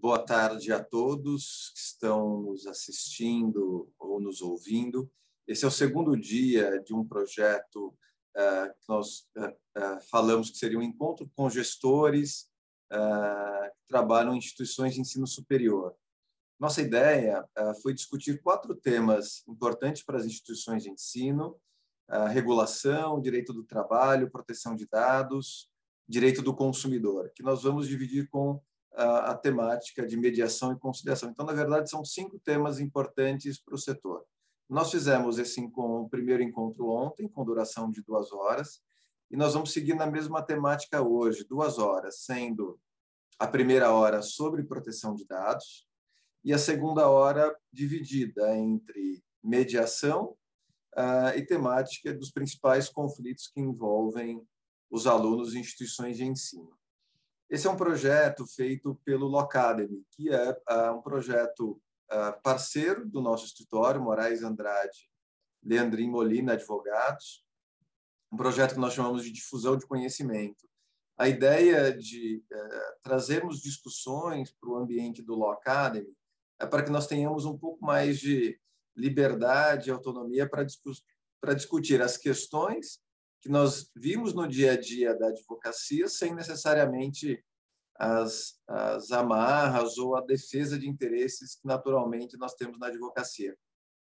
Boa tarde a todos que estão nos assistindo ou nos ouvindo. Esse é o segundo dia de um projeto que nós falamos que seria um encontro com gestores que trabalham em instituições de ensino superior. Nossa ideia foi discutir 4 temas importantes para as instituições de ensino: regulação, direito do trabalho, proteção de dados, direito do consumidor, que nós vamos dividir com a temática de mediação e conciliação. Então, na verdade, são 5 temas importantes para o setor. Nós fizemos esse primeiro encontro ontem, com duração de 2 horas, e nós vamos seguir na mesma temática hoje, 2 horas, sendo a primeira hora sobre proteção de dados e a segunda hora dividida entre mediação e temática dos principais conflitos que envolvem os alunos em instituições de ensino. Esse é um projeto feito pelo Locademy, que é um projeto parceiro do nosso escritório, Moraes Andrade, Leandrin Molina Advogados, um projeto que nós chamamos de difusão de conhecimento. A ideia de trazermos discussões para o ambiente do Locademy é para que nós tenhamos um pouco mais de liberdade e autonomia para discutir as questões que nós vimos no dia a dia da advocacia, sem necessariamente as amarras ou a defesa de interesses que naturalmente nós temos na advocacia.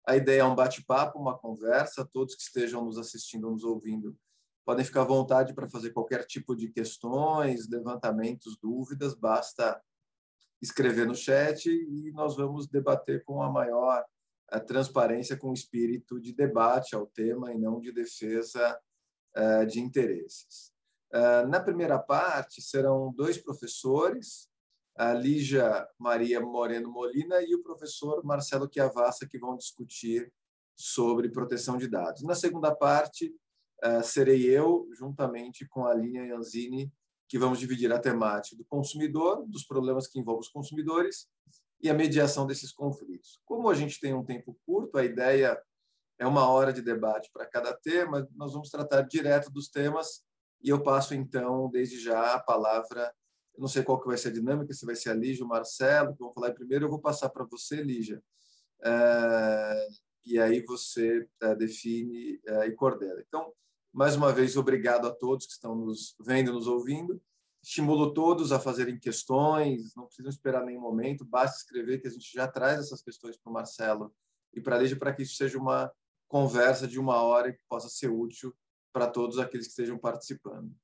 A ideia é um bate-papo, uma conversa. Todos que estejam nos assistindo, nos ouvindo, podem ficar à vontade para fazer qualquer tipo de questões, levantamentos, dúvidas, basta escrever no chat e nós vamos debater com a maior transparência, com espírito de debate ao tema e não de defesa de interesses. Na primeira parte, serão 2 professores, a Lígia Maria Moreno Molina e o professor Marcelo Chiavassa, que vão discutir sobre proteção de dados. Na segunda parte, serei eu, juntamente com a Linha Ianzini, que vamos dividir a temática do consumidor, dos problemas que envolvem os consumidores e a mediação desses conflitos. Como a gente tem um tempo curto, a ideia é 1 hora de debate para cada tema, nós vamos tratar direto dos temas e eu passo, então, desde já a palavra. Eu não sei qual que vai ser a dinâmica, se vai ser a Lígia ou o Marcelo, que vão falar primeiro. Eu vou passar para você, Lígia, e aí você define e coordena. Então, mais uma vez, obrigado a todos que estão nos vendo e nos ouvindo. Estimulo todos a fazerem questões, não precisam esperar nenhum momento, basta escrever que a gente já traz essas questões para o Marcelo e para a Lígia, para que isso seja uma conversa de 1 hora que possa ser útil para todos aqueles que estejam participando.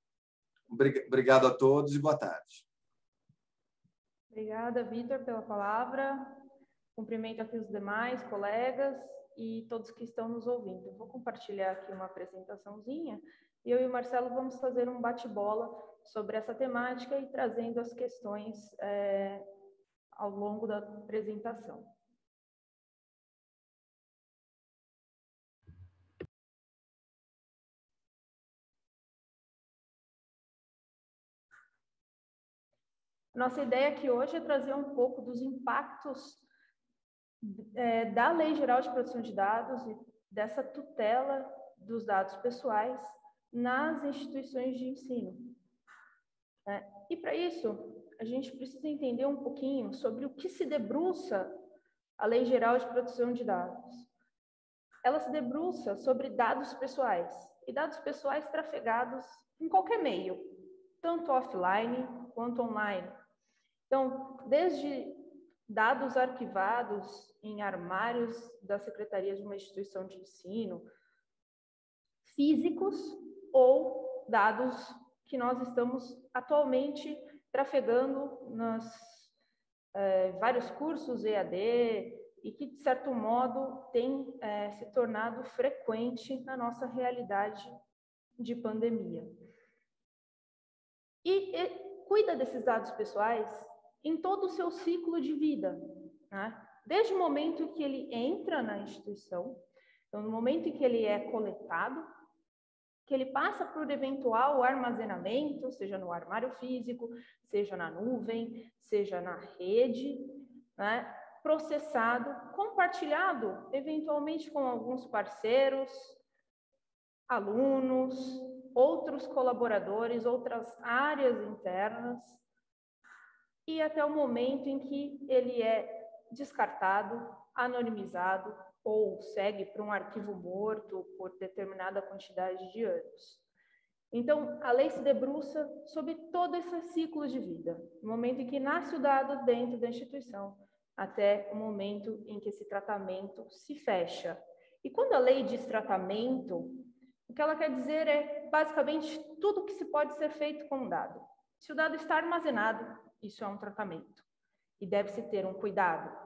Obrigado a todos e boa tarde. Obrigada, Vitor, pela palavra. Cumprimento aqui os demais colegas e todos que estão nos ouvindo. Eu vou compartilhar aqui uma apresentaçãozinha e eu e o Marcelo vamos fazer um bate-bola sobre essa temática e trazendo as questões ao longo da apresentação. Nossa ideia aqui hoje é trazer um pouco dos impactos da Lei Geral de Proteção de Dados e dessa tutela dos dados pessoais nas instituições de ensino. E para isso, a gente precisa entender um pouquinho sobre o que se debruça a Lei Geral de Proteção de Dados. Ela se debruça sobre dados pessoais, e dados pessoais trafegados em qualquer meio, tanto offline quanto online. Então, desde dados arquivados em armários da secretaria de uma instituição de ensino, físicos, ou dados que nós estamos atualmente trafegando nos vários cursos EAD e que, de certo modo, tem se tornado frequente na nossa realidade de pandemia. E cuida desses dados pessoais em todo o seu ciclo de vida, né? Desde o momento que ele entra na instituição, então no momento em que ele é coletado, que ele passa por eventual armazenamento, seja no armário físico, seja na nuvem, seja na rede, né? Processado, compartilhado eventualmente com alguns parceiros, alunos, outros colaboradores, outras áreas internas, e até o momento em que ele é descartado, anonimizado ou segue para um arquivo morto por determinada quantidade de anos. Então, a lei se debruça sobre todo esse ciclo de vida, no momento em que nasce o dado dentro da instituição, até o momento em que esse tratamento se fecha. E quando a lei diz tratamento, o que ela quer dizer é, basicamente, tudo que se pode ser feito com o dado. Se o dado está armazenado, isso é um tratamento. E deve-se ter um cuidado.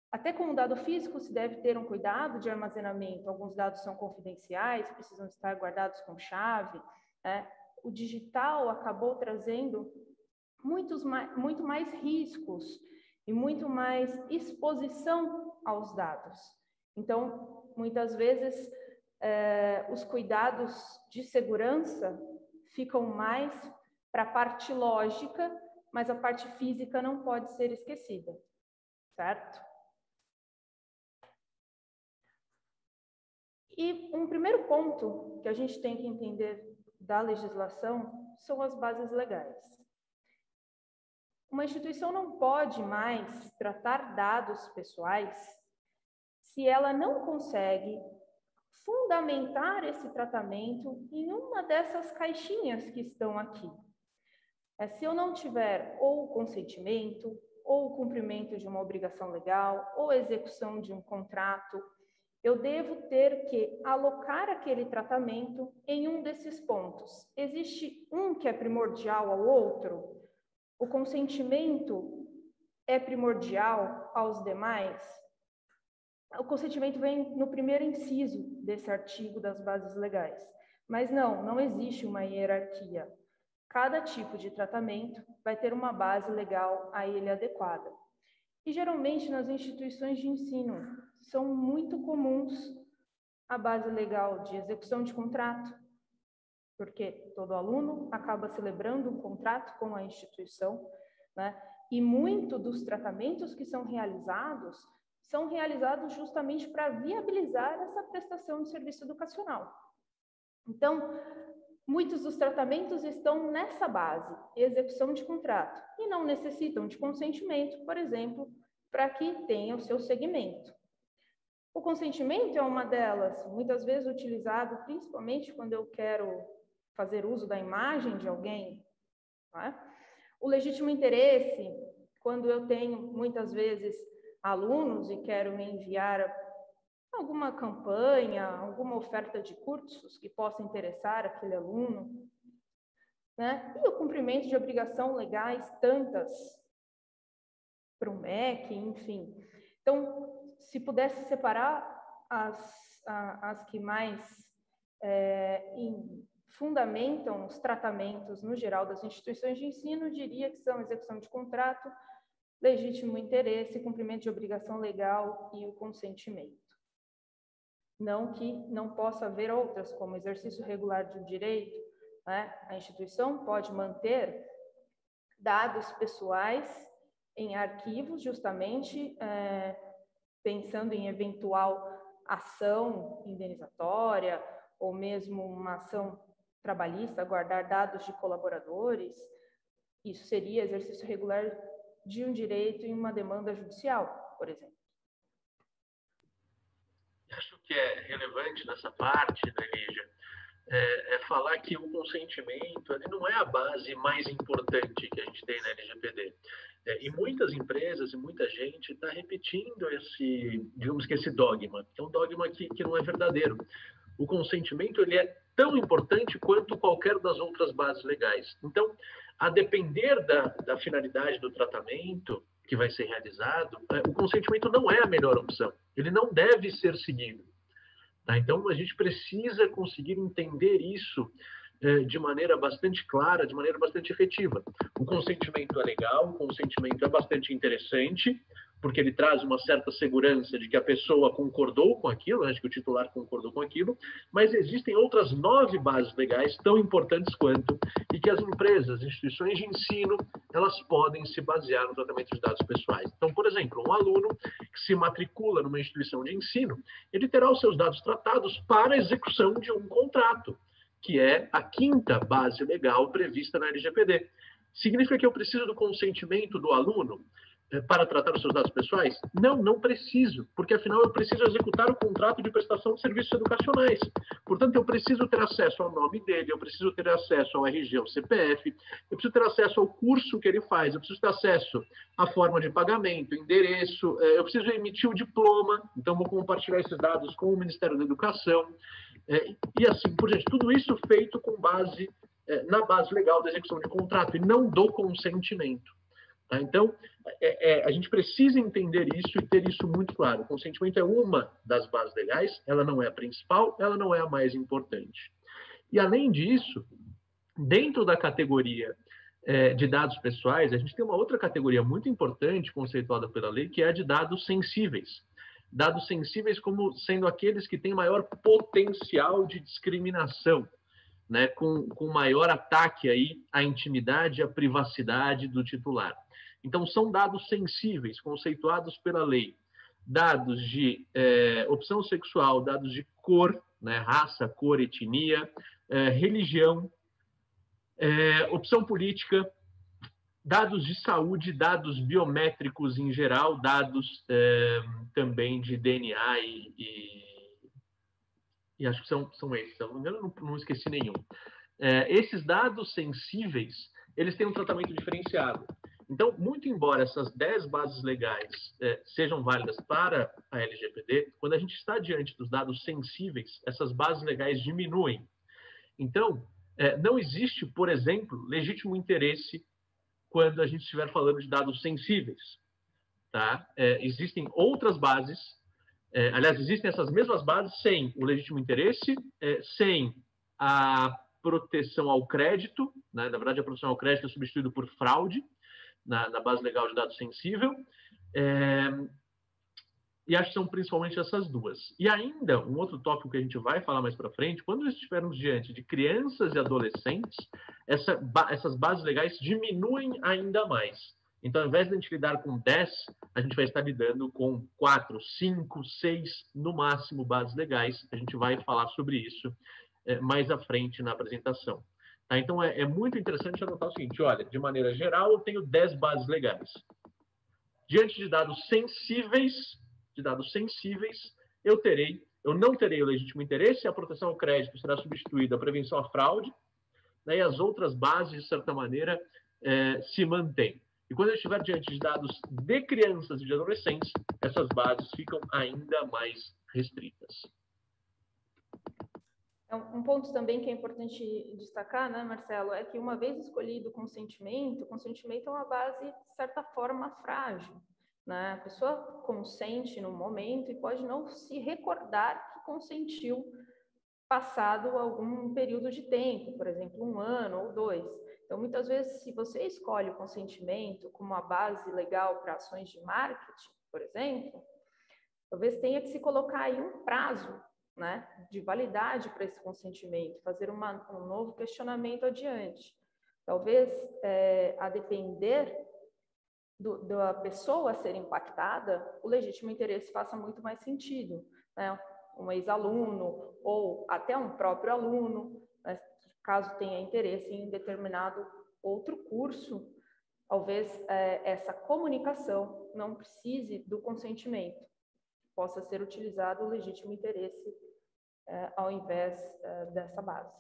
Até com o dado físico, se deve ter um cuidado de armazenamento. Alguns dados são confidenciais, precisam estar guardados com chave. Né? O digital acabou trazendo muito mais riscos e muito mais exposição aos dados. Então, muitas vezes, os cuidados de segurança ficam mais para a parte lógica, mas a parte física não pode ser esquecida, certo? E um primeiro ponto que a gente tem que entender da legislação são as bases legais. Uma instituição não pode mais tratar dados pessoais se ela não consegue fundamentar esse tratamento em uma dessas caixinhas que estão aqui. Se eu não tiver ou o consentimento, ou o cumprimento de uma obrigação legal, ou a execução de um contrato, eu devo ter que alocar aquele tratamento em um desses pontos. Existe um que é primordial ao outro? O consentimento é primordial aos demais? O consentimento vem no primeiro inciso desse artigo das bases legais. Mas não existe uma hierarquia. Cada tipo de tratamento vai ter uma base legal a ele adequada. E geralmente nas instituições de ensino são muito comuns a base legal de execução de contrato, porque todo aluno acaba celebrando um contrato com a instituição, né? E muito dos tratamentos que são realizados justamente para viabilizar essa prestação de serviço educacional. Então, muitos dos tratamentos estão nessa base, execução de contrato, e não necessitam de consentimento, por exemplo, para que tenha o seu segmento. O consentimento é uma delas, muitas vezes utilizado principalmente quando eu quero fazer uso da imagem de alguém. Né? O legítimo interesse, quando eu tenho muitas vezes alunos e quero me enviar alguma campanha, alguma oferta de cursos que possa interessar aquele aluno, né? E o cumprimento de obrigações legais, tantas para o MEC, enfim. Então, se pudesse separar as que mais fundamentam os tratamentos no geral das instituições de ensino, diria que são execução de contrato, legítimo interesse, cumprimento de obrigação legal e o consentimento. Não que não possa haver outras, como exercício regular de um direito, né? A instituição pode manter dados pessoais em arquivos, justamente pensando em eventual ação indenizatória ou mesmo uma ação trabalhista, guardar dados de colaboradores. Isso seria exercício regular de um direito em uma demanda judicial, por exemplo. Acho que é relevante nessa parte, né, Lígia, é falar que o consentimento ele não é a base mais importante que a gente tem na LGPD. E muitas empresas e muita gente está repetindo esse dogma, que é um dogma que não é verdadeiro. O consentimento ele é tão importante quanto qualquer das outras bases legais. Então, a depender da finalidade do tratamento que vai ser realizado, o consentimento não é a melhor opção. Ele não deve ser seguido. Tá? Então, a gente precisa conseguir entender isso de maneira bastante clara, de maneira bastante efetiva. O consentimento é legal, o consentimento é bastante interessante, porque ele traz uma certa segurança de que a pessoa concordou com aquilo, né, de que o titular concordou com aquilo, mas existem outras 9 bases legais tão importantes quanto, e que as empresas, instituições de ensino, elas podem se basear no tratamento de dados pessoais. Então, por exemplo, um aluno que se matricula numa instituição de ensino, ele terá os seus dados tratados para a execução de um contrato, que é a 5ª base legal prevista na LGPD. Significa que eu preciso do consentimento do aluno para tratar os seus dados pessoais? Não, não preciso, porque afinal eu preciso executar o contrato de prestação de serviços educacionais. Portanto, eu preciso ter acesso ao nome dele, eu preciso ter acesso ao RG, ao CPF, eu preciso ter acesso ao curso que ele faz, eu preciso ter acesso à forma de pagamento, endereço, eu preciso emitir o diploma, então vou compartilhar esses dados com o Ministério da Educação, e assim por diante. Tudo isso feito com base na base legal da execução de contrato e não do consentimento. Tá? Então, a gente precisa entender isso e ter isso muito claro. O consentimento é uma das bases legais, ela não é a principal, ela não é a mais importante. E, além disso, dentro da categoria de dados pessoais, a gente tem uma outra categoria muito importante, conceituada pela lei, que é a de dados sensíveis. Dados sensíveis como sendo aqueles que têm maior potencial de discriminação, né, com maior ataque aí à intimidade e à privacidade do titular. Então, são dados sensíveis, conceituados pela lei. Dados de opção sexual, dados de cor, né, raça, cor, etnia, religião, opção política, dados de saúde, dados biométricos em geral, dados também de DNA e acho que são esses. Se não me engano, não esqueci nenhum. Esses dados sensíveis, eles têm um tratamento diferenciado. Então, muito embora essas 10 bases legais sejam válidas para a LGPD, quando a gente está diante dos dados sensíveis, essas bases legais diminuem. Então, não existe, por exemplo, legítimo interesse quando a gente estiver falando de dados sensíveis. Tá? Existem outras bases, aliás, existem essas mesmas bases sem o legítimo interesse, sem a proteção ao crédito, né? Na verdade, a proteção ao crédito é substituído por fraude, na base legal de dados sensível, e acho que são principalmente essas duas. E ainda, um outro tópico que a gente vai falar mais para frente, quando estivermos diante de crianças e adolescentes, essas bases legais diminuem ainda mais. Então, ao invés de a gente lidar com 10, a gente vai estar lidando com 4, 5, 6, no máximo, bases legais. A gente vai falar sobre isso mais à frente na apresentação. Tá? Então, é muito interessante anotar o seguinte, olha, de maneira geral, eu tenho 10 bases legais. Diante de dados sensíveis, eu não terei o legítimo interesse, a proteção ao crédito será substituída à prevenção à fraude, né, e as outras bases, de certa maneira, se mantêm. E quando eu estiver diante de dados de crianças e de adolescentes, essas bases ficam ainda mais restritas. Um ponto também que é importante destacar, né, Marcelo, é que uma vez escolhido o consentimento é uma base, de certa forma, frágil. Né? A pessoa consente no momento e pode não se recordar que consentiu passado algum período de tempo, por exemplo, 1 ano ou 2. Então, muitas vezes, se você escolhe o consentimento como uma base legal para ações de marketing, por exemplo, talvez tenha que se colocar aí um prazo, né, de validade para esse consentimento, fazer um novo questionamento adiante. Talvez, a depender da pessoa a ser impactada, o legítimo interesse faça muito mais sentido, né? Um ex-aluno ou até um próprio aluno, né, caso tenha interesse em determinado outro curso, talvez essa comunicação não precise do consentimento, possa ser utilizado o legítimo interesse ao invés dessa base.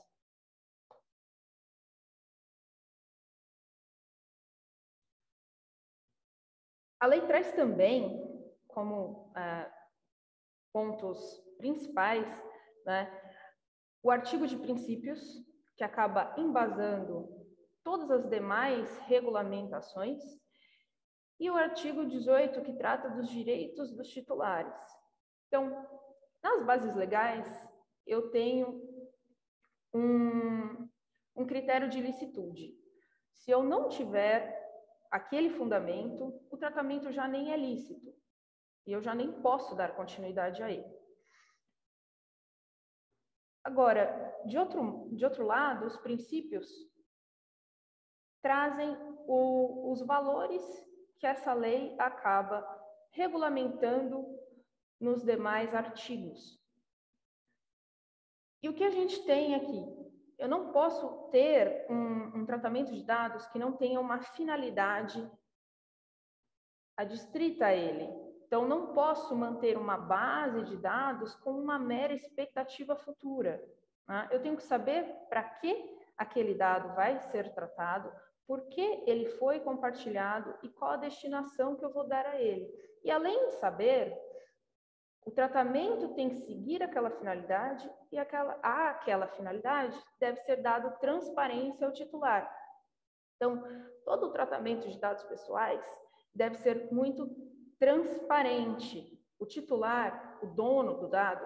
A lei traz também, como pontos principais, né, o artigo de princípios, que acaba embasando todas as demais regulamentações, e o artigo 18, que trata dos direitos dos titulares. Então, nas bases legais, eu tenho um critério de licitude. Se eu não tiver aquele fundamento, o tratamento já nem é lícito. E eu já nem posso dar continuidade a ele. Agora, de outro lado, os princípios trazem os valores que essa lei acaba regulamentando nos demais artigos. E o que a gente tem aqui? eu não posso ter um tratamento de dados que não tenha uma finalidade adstrita a ele. Então, não posso manter uma base de dados com uma mera expectativa futura. Né? Eu tenho que saber para que aquele dado vai ser tratado, por que ele foi compartilhado e qual a destinação que eu vou dar a ele. E, além de saber, o tratamento tem que seguir aquela finalidade e aquela finalidade deve ser dado transparência ao titular. Então, todo o tratamento de dados pessoais deve ser muito transparente. O titular, o dono do dado,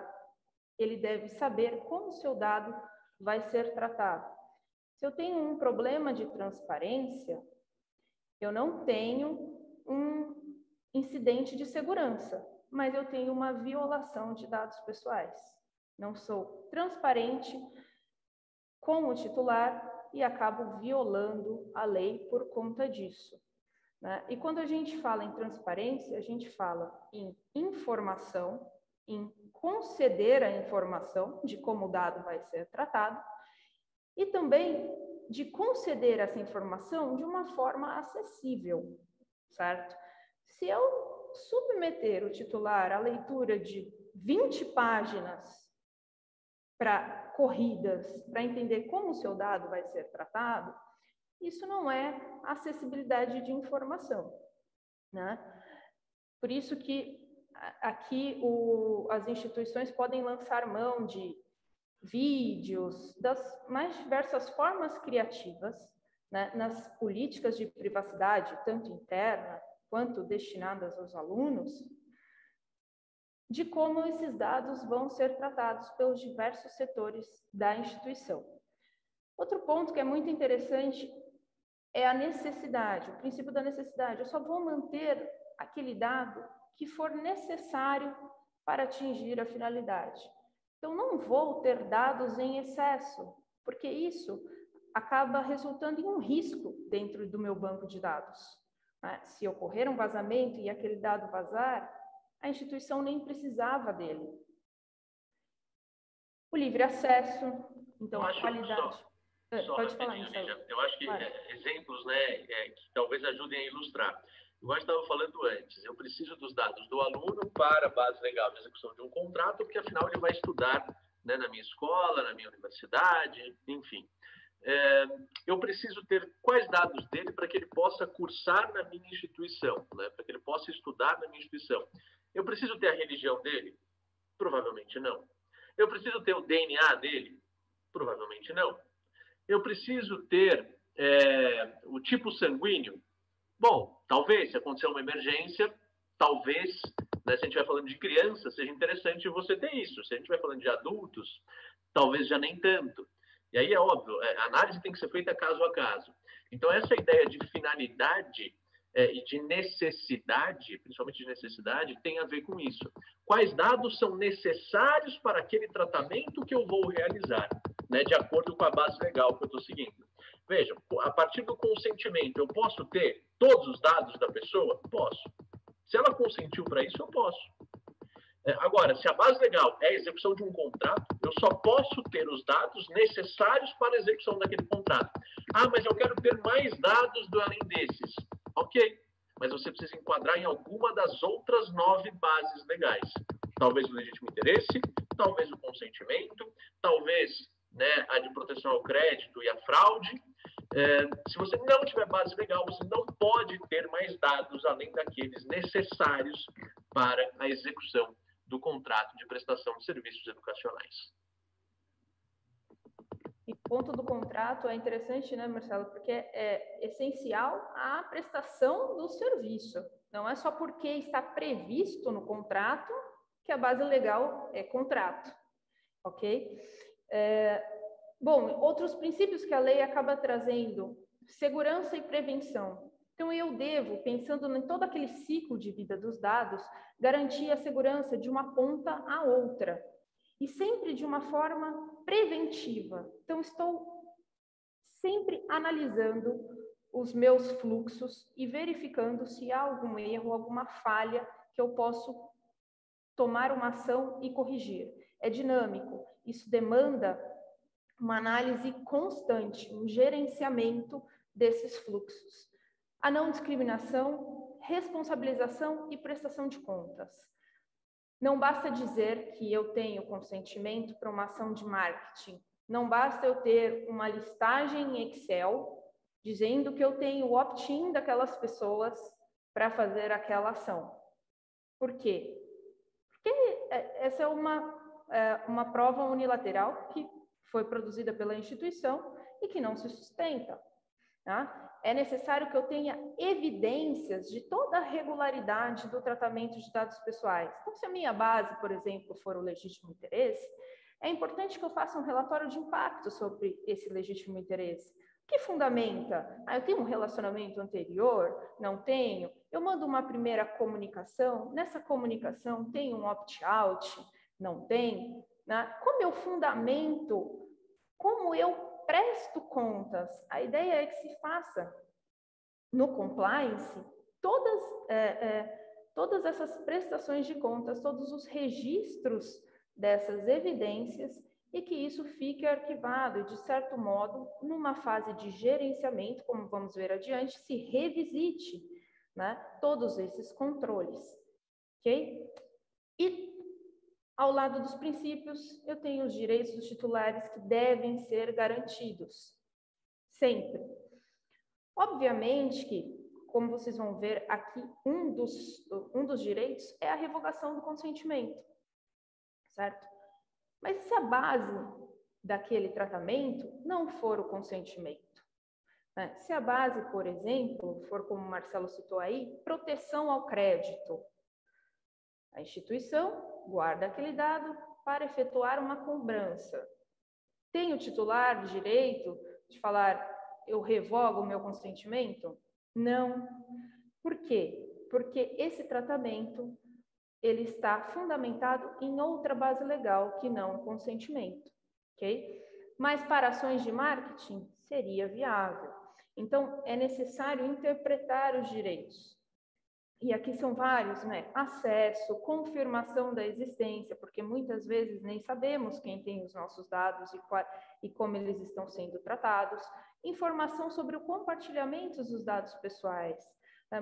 ele deve saber como o seu dado vai ser tratado. Se eu tenho um problema de transparência, eu não tenho um incidente de segurança, mas eu tenho uma violação de dados pessoais. Não sou transparente com o titular e acabo violando a lei por conta disso. Né? E quando a gente fala em transparência, a gente fala em informação, em conceder a informação de como o dado vai ser tratado e também de conceder essa informação de uma forma acessível, certo? Se eu submeter o titular à leitura de 20 páginas corridas para entender como o seu dado vai ser tratado, isso não é acessibilidade de informação, né? Por isso que aqui as instituições podem lançar mão de vídeos, das mais diversas formas criativas, né, nas políticas de privacidade, tanto interna quanto destinadas aos alunos, de como esses dados vão ser tratados pelos diversos setores da instituição. Outro ponto que é muito interessante é a necessidade, o princípio da necessidade. Eu só vou manter aquele dado que for necessário para atingir a finalidade. Então, não vou ter dados em excesso, porque isso acaba resultando em um risco dentro do meu banco de dados. Se ocorrer um vazamento e aquele dado vazar, a instituição nem precisava dele. O livre acesso, então a qualidade. Pode falar, Lígia. Eu acho que claro. Exemplos, né, que talvez ajudem a ilustrar. Igual eu estava falando antes, eu preciso dos dados do aluno para a base legal de execução de um contrato, porque afinal ele vai estudar, né, na minha escola, na minha universidade, enfim. Eu preciso ter quais dados dele para que ele possa cursar na minha instituição, né, para que ele possa estudar na minha instituição. Eu preciso ter a religião dele? Provavelmente não. Eu preciso ter o DNA dele? Provavelmente não. Eu preciso ter o tipo sanguíneo? Bom, talvez, se acontecer uma emergência, talvez, né, se a gente vai falando de criança, seja interessante você ter isso. Se a gente vai falando de adultos, talvez já nem tanto. E aí é óbvio, a análise tem que ser feita caso a caso. Então, essa ideia de finalidade e de necessidade, principalmente de necessidade, tem a ver com isso. Quais dados são necessários para aquele tratamento que eu vou realizar, né, de acordo com a base legal que eu estou seguindo? Vejam, a partir do consentimento, eu posso ter todos os dados da pessoa? Posso. Se ela consentiu para isso, eu posso. Agora, se a base legal é a execução de um contrato, eu só posso ter os dados necessários para a execução daquele contrato. Ah, mas eu quero ter mais dados além desses. Ok, mas você precisa enquadrar em alguma das outras 9 bases legais. Talvez o legítimo interesse, talvez o consentimento, talvez, né, a de proteção ao crédito e a fraude. Se você não tiver base legal, você não pode ter mais dados além daqueles necessários para a execução do contrato de prestação de serviços educacionais. E ponto do contrato é interessante, né, Marcelo? Porque é essencial a prestação do serviço. Não é só porque está previsto no contrato que a base legal é contrato, ok? Bom, outros princípios que a lei acaba trazendo, segurança e prevenção. Então, eu devo, pensando em todo aquele ciclo de vida dos dados, garantir a segurança de uma ponta à outra. E sempre de uma forma preventiva. Então, estou sempre analisando os meus fluxos e verificando se há algum erro, alguma falha que eu posso tomar uma ação e corrigir. É dinâmico. Isso demanda uma análise constante, um gerenciamento desses fluxos. A não discriminação, responsabilização e prestação de contas. Não basta dizer que eu tenho consentimento para uma ação de marketing. Não basta eu ter uma listagem em Excel dizendo que eu tenho o opt-in daquelas pessoas para fazer aquela ação. Por quê? Porque essa é uma prova unilateral que foi produzida pela instituição e que não se sustenta. Tá? É necessário que eu tenha evidências de toda a regularidade do tratamento de dados pessoais. Então, se a minha base, por exemplo, for o legítimo interesse, é importante que eu faça um relatório de impacto sobre esse legítimo interesse. O que fundamenta? Eu tenho um relacionamento anterior? Não tenho? Eu mando uma primeira comunicação, nessa comunicação tem um opt-out? Não tem? Né? Como eu fundamento? Como eu presto contas? A ideia é que se faça no compliance todas essas prestações de contas, todos os registros dessas evidências e que isso fique arquivado e, de certo modo, numa fase de gerenciamento, como vamos ver adiante, se revisite, né, todos esses controles. Ok? E, ao lado dos princípios, eu tenho os direitos dos titulares que devem ser garantidos, sempre. Obviamente que, como vocês vão ver aqui, um dos direitos é a revogação do consentimento, certo? Mas se a base daquele tratamento não for o consentimento, né? Se a base, por exemplo, for, como o Marcelo citou aí, proteção ao crédito, a instituição guarda aquele dado para efetuar uma cobrança. Tem o titular de direito de falar, eu revogo o meu consentimento? Não. Por quê? Porque esse tratamento ele está fundamentado em outra base legal que não o consentimento, ok? Mas para ações de marketing seria viável. Então, é necessário interpretar os direitos. E aqui são vários, né? Acesso, confirmação da existência, porque muitas vezes nem sabemos quem tem os nossos dados e como eles estão sendo tratados. Informação sobre o compartilhamento dos dados pessoais.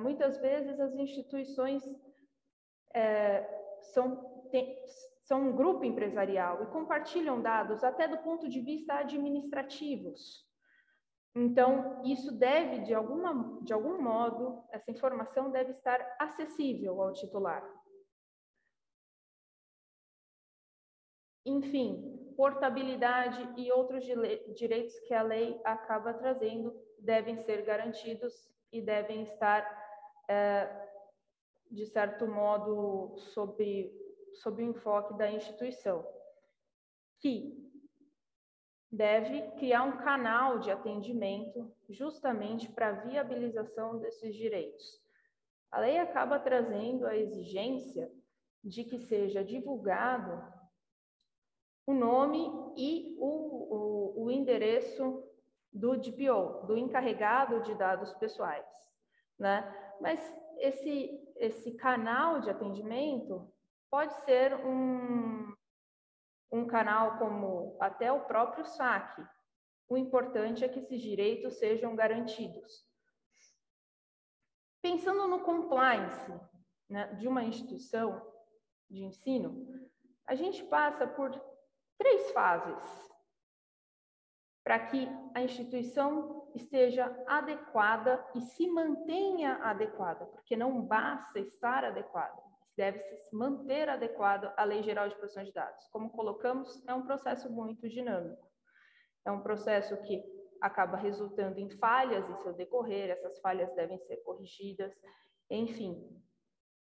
Muitas vezes as instituições são um grupo empresarial e compartilham dados até do ponto de vista administrativos. Então, isso deve, de algum modo, essa informação deve estar acessível ao titular. Enfim, portabilidade e outros direitos que a lei acaba trazendo devem ser garantidos e devem estar, de certo modo, sob o enfoque da instituição, que deve criar um canal de atendimento justamente para a viabilização desses direitos. A lei acaba trazendo a exigência de que seja divulgado o nome e o endereço do DPO, do encarregado de dados pessoais, né? Mas esse canal de atendimento pode ser um canal como até o próprio saque. O importante é que esses direitos sejam garantidos. Pensando no compliance, né, de uma instituição de ensino, a gente passa por 3 fases para que a instituição esteja adequada e se mantenha adequada, porque não basta estar adequada, deve se manter adequado à Lei Geral de Proteção de Dados. Como colocamos, é um processo muito dinâmico. É um processo que acaba resultando em falhas em seu decorrer, essas falhas devem ser corrigidas, enfim,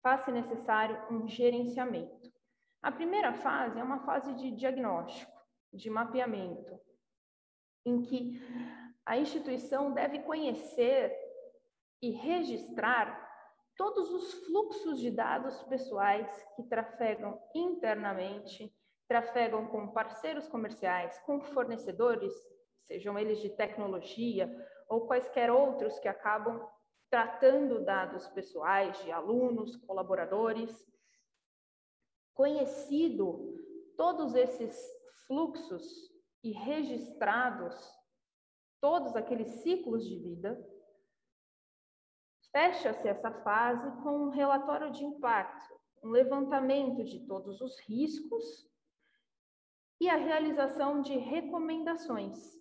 faz-se necessário um gerenciamento. A primeira fase é uma fase de diagnóstico, de mapeamento, em que a instituição deve conhecer e registrar todos os fluxos de dados pessoais que trafegam internamente, trafegam com parceiros comerciais, com fornecedores, sejam eles de tecnologia ou quaisquer outros que acabam tratando dados pessoais de alunos, colaboradores. Conhecido todos esses fluxos e registrados todos aqueles ciclos de vida, fecha-se essa fase com um relatório de impacto, um levantamento de todos os riscos e a realização de recomendações.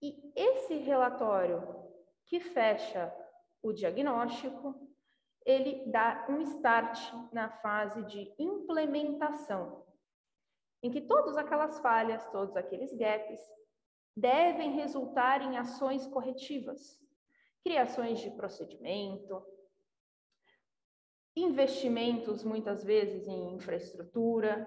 E esse relatório que fecha o diagnóstico, ele dá um start na fase de implementação, em que todas aquelas falhas, todos aqueles gaps, devem resultar em ações corretivas, criações de procedimento, investimentos, muitas vezes, em infraestrutura,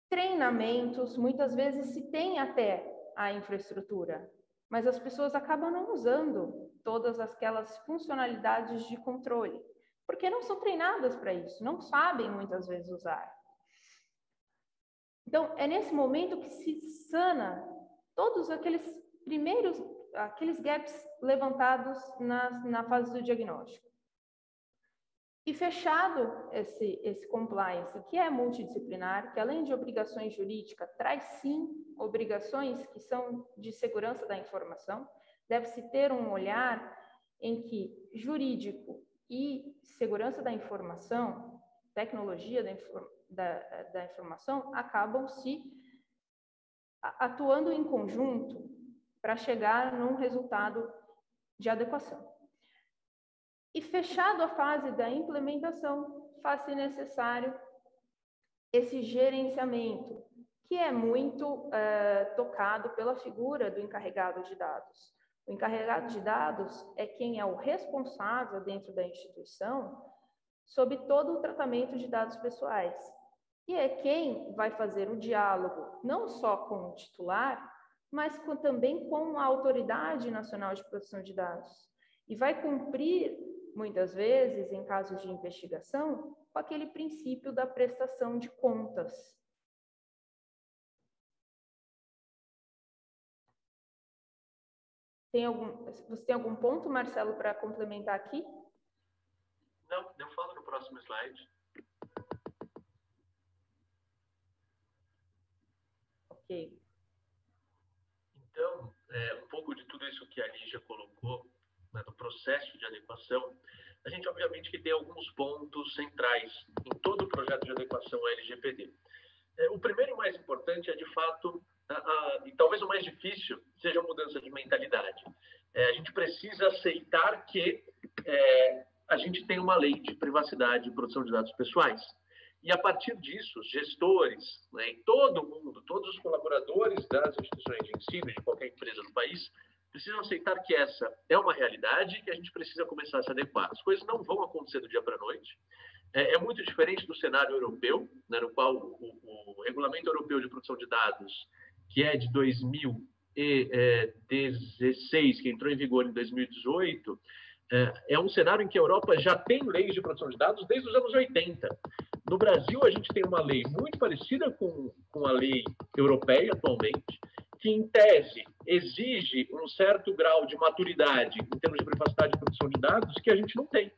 treinamentos, muitas vezes se tem até a infraestrutura, mas as pessoas acabam não usando todas aquelas funcionalidades de controle, porque não são treinadas para isso, não sabem muitas vezes usar. Então, é nesse momento que se sana todos aqueles gaps levantados na fase do diagnóstico. E fechado esse compliance, que é multidisciplinar, que além de obrigações jurídicas, traz sim obrigações que são de segurança da informação, deve-se ter um olhar em que jurídico e segurança da informação, tecnologia da informação, acabam se atuando em conjunto para chegar num resultado de adequação. E fechado a fase da implementação, faz-se necessário esse gerenciamento, que é muito tocado pela figura do encarregado de dados. O encarregado de dados é quem é o responsável dentro da instituição sobre todo o tratamento de dados pessoais. E é quem vai fazer o diálogo não só com o titular, mas também com a Autoridade Nacional de Proteção de Dados. E vai cumprir, muitas vezes, em casos de investigação, com aquele princípio da prestação de contas. Você tem algum ponto, Marcelo, para complementar aqui? Não, eu falo no próximo slide. Ok. Então, um pouco de tudo isso que a Lígia colocou, né, no processo de adequação, a gente obviamente que tem alguns pontos centrais em todo o projeto de adequação à LGPD. O primeiro e mais importante é, de fato, e talvez o mais difícil, seja a mudança de mentalidade. A gente precisa aceitar que a gente tem uma lei de privacidade e proteção de dados pessoais. E, a partir disso, os gestores, né, e todo mundo, todos os colaboradores das instituições de ensino, de qualquer empresa do país, precisam aceitar que essa é uma realidade e que a gente precisa começar a se adequar. As coisas não vão acontecer do dia para a noite. É muito diferente do cenário europeu, né, no qual o Regulamento Europeu de Proteção de Dados, que é de 2016, que entrou em vigor em 2018, é um cenário em que a Europa já tem leis de proteção de dados desde os anos 80. No Brasil, a gente tem uma lei muito parecida com a lei europeia atualmente, que, em tese, exige um certo grau de maturidade em termos de privacidade e proteção de dados que a gente não tem.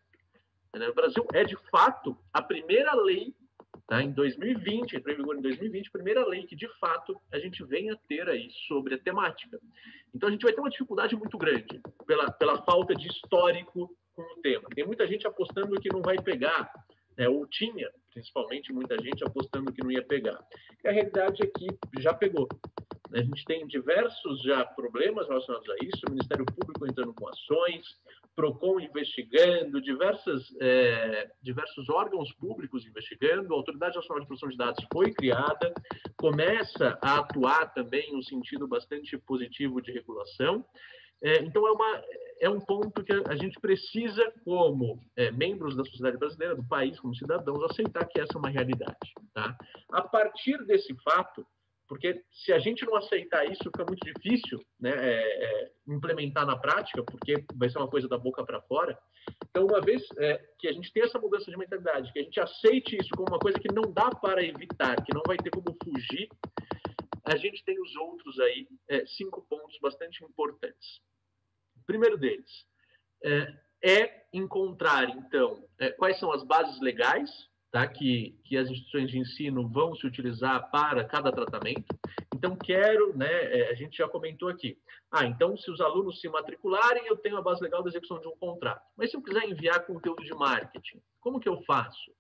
O Brasil é, de fato, a primeira lei, tá, em 2020, entrou em vigor em 2020, a primeira lei que, de fato, a gente vem a ter aí sobre a temática. Então, a gente vai ter uma dificuldade muito grande pela falta de histórico com o tema. Tem muita gente apostando que não vai pegar, ou tinha, principalmente, muita gente apostando que não ia pegar. E a realidade é que já pegou. A gente tem diversos já problemas relacionados a isso, o Ministério Público entrando com ações, PROCON investigando, diversos órgãos públicos investigando, a Autoridade Nacional de Proteção de Dados foi criada, começa a atuar também em um sentido bastante positivo de regulação. Então, é um ponto que a gente precisa, como membros da sociedade brasileira, do país, como cidadãos, aceitar que essa é uma realidade. Tá? A partir desse fato, porque se a gente não aceitar isso, fica muito difícil, né, implementar na prática, porque vai ser uma coisa da boca para fora. Então, uma vez que a gente tem essa mudança de mentalidade, que a gente aceite isso como uma coisa que não dá para evitar, que não vai ter como fugir, a gente tem os outros aí, 5 pontos bastante importantes. O primeiro deles é encontrar, então, quais são as bases legais tá? Que as instituições de ensino vão se utilizar para cada tratamento. Então, quero, né, a gente já comentou aqui, então se os alunos se matricularem, eu tenho a base legal da execução de um contrato. Mas se eu quiser enviar conteúdo de marketing, como que eu faço?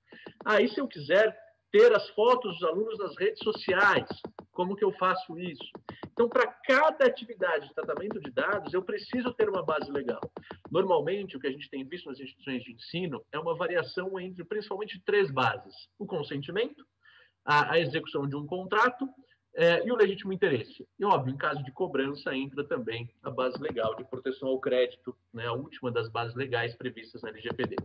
E se eu quiser ter as fotos dos alunos nas redes sociais, como que eu faço isso? Então, para cada atividade de tratamento de dados, eu preciso ter uma base legal. Normalmente, o que a gente tem visto nas instituições de ensino é uma variação entre, principalmente, 3 bases. O consentimento, a execução de um contrato e o legítimo interesse. E, óbvio, em caso de cobrança, entra também a base legal de proteção ao crédito, né, a última das bases legais previstas na LGPD.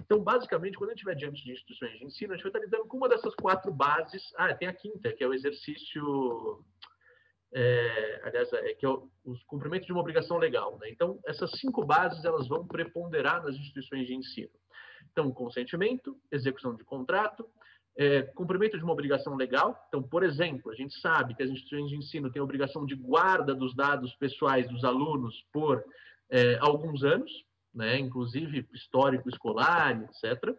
Então, basicamente, quando a gente estiver diante de instituições de ensino, a gente vai estar lidando com uma dessas 4 bases. Tem a quinta, que é o exercício... que é o cumprimento de uma obrigação legal, né? Então, essas 5 bases elas vão preponderar nas instituições de ensino. Então, consentimento, execução de contrato, cumprimento de uma obrigação legal. Então, por exemplo, a gente sabe que as instituições de ensino têm a obrigação de guarda dos dados pessoais dos alunos por alguns anos, né? Inclusive histórico escolar, etc.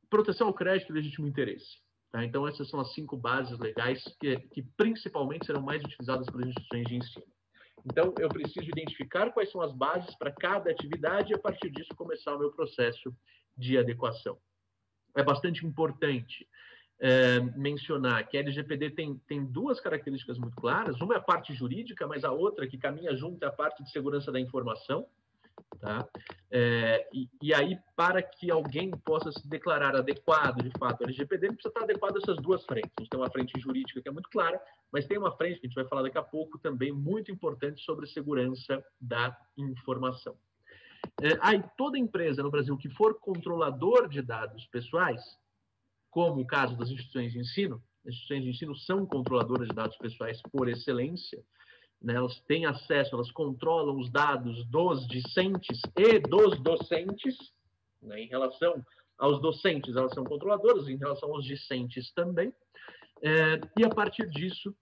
Proteção ao crédito e legítimo interesse. Tá? Então, essas são as 5 bases legais que principalmente serão mais utilizadas pelas instituições de ensino. Então, eu preciso identificar quais são as bases para cada atividade e, a partir disso, começar o meu processo de adequação. É bastante importante mencionar que a LGPD tem 2 características muito claras. Uma é a parte jurídica, mas a outra que caminha junto é a parte de segurança da informação. Tá? E aí, para que alguém possa se declarar adequado, de fato, a LGPD precisa estar adequado a essas 2 frentes. A gente tem uma frente jurídica que é muito clara, mas tem uma frente que a gente vai falar daqui a pouco também muito importante sobre segurança da informação. Toda empresa no Brasil que for controlador de dados pessoais, como o caso das instituições de ensino, as instituições de ensino são controladoras de dados pessoais por excelência, né? Elas têm acesso, elas controlam os dados dos discentes e dos docentes, né? Em relação aos docentes, elas são controladoras, em relação aos discentes também. E a partir disso,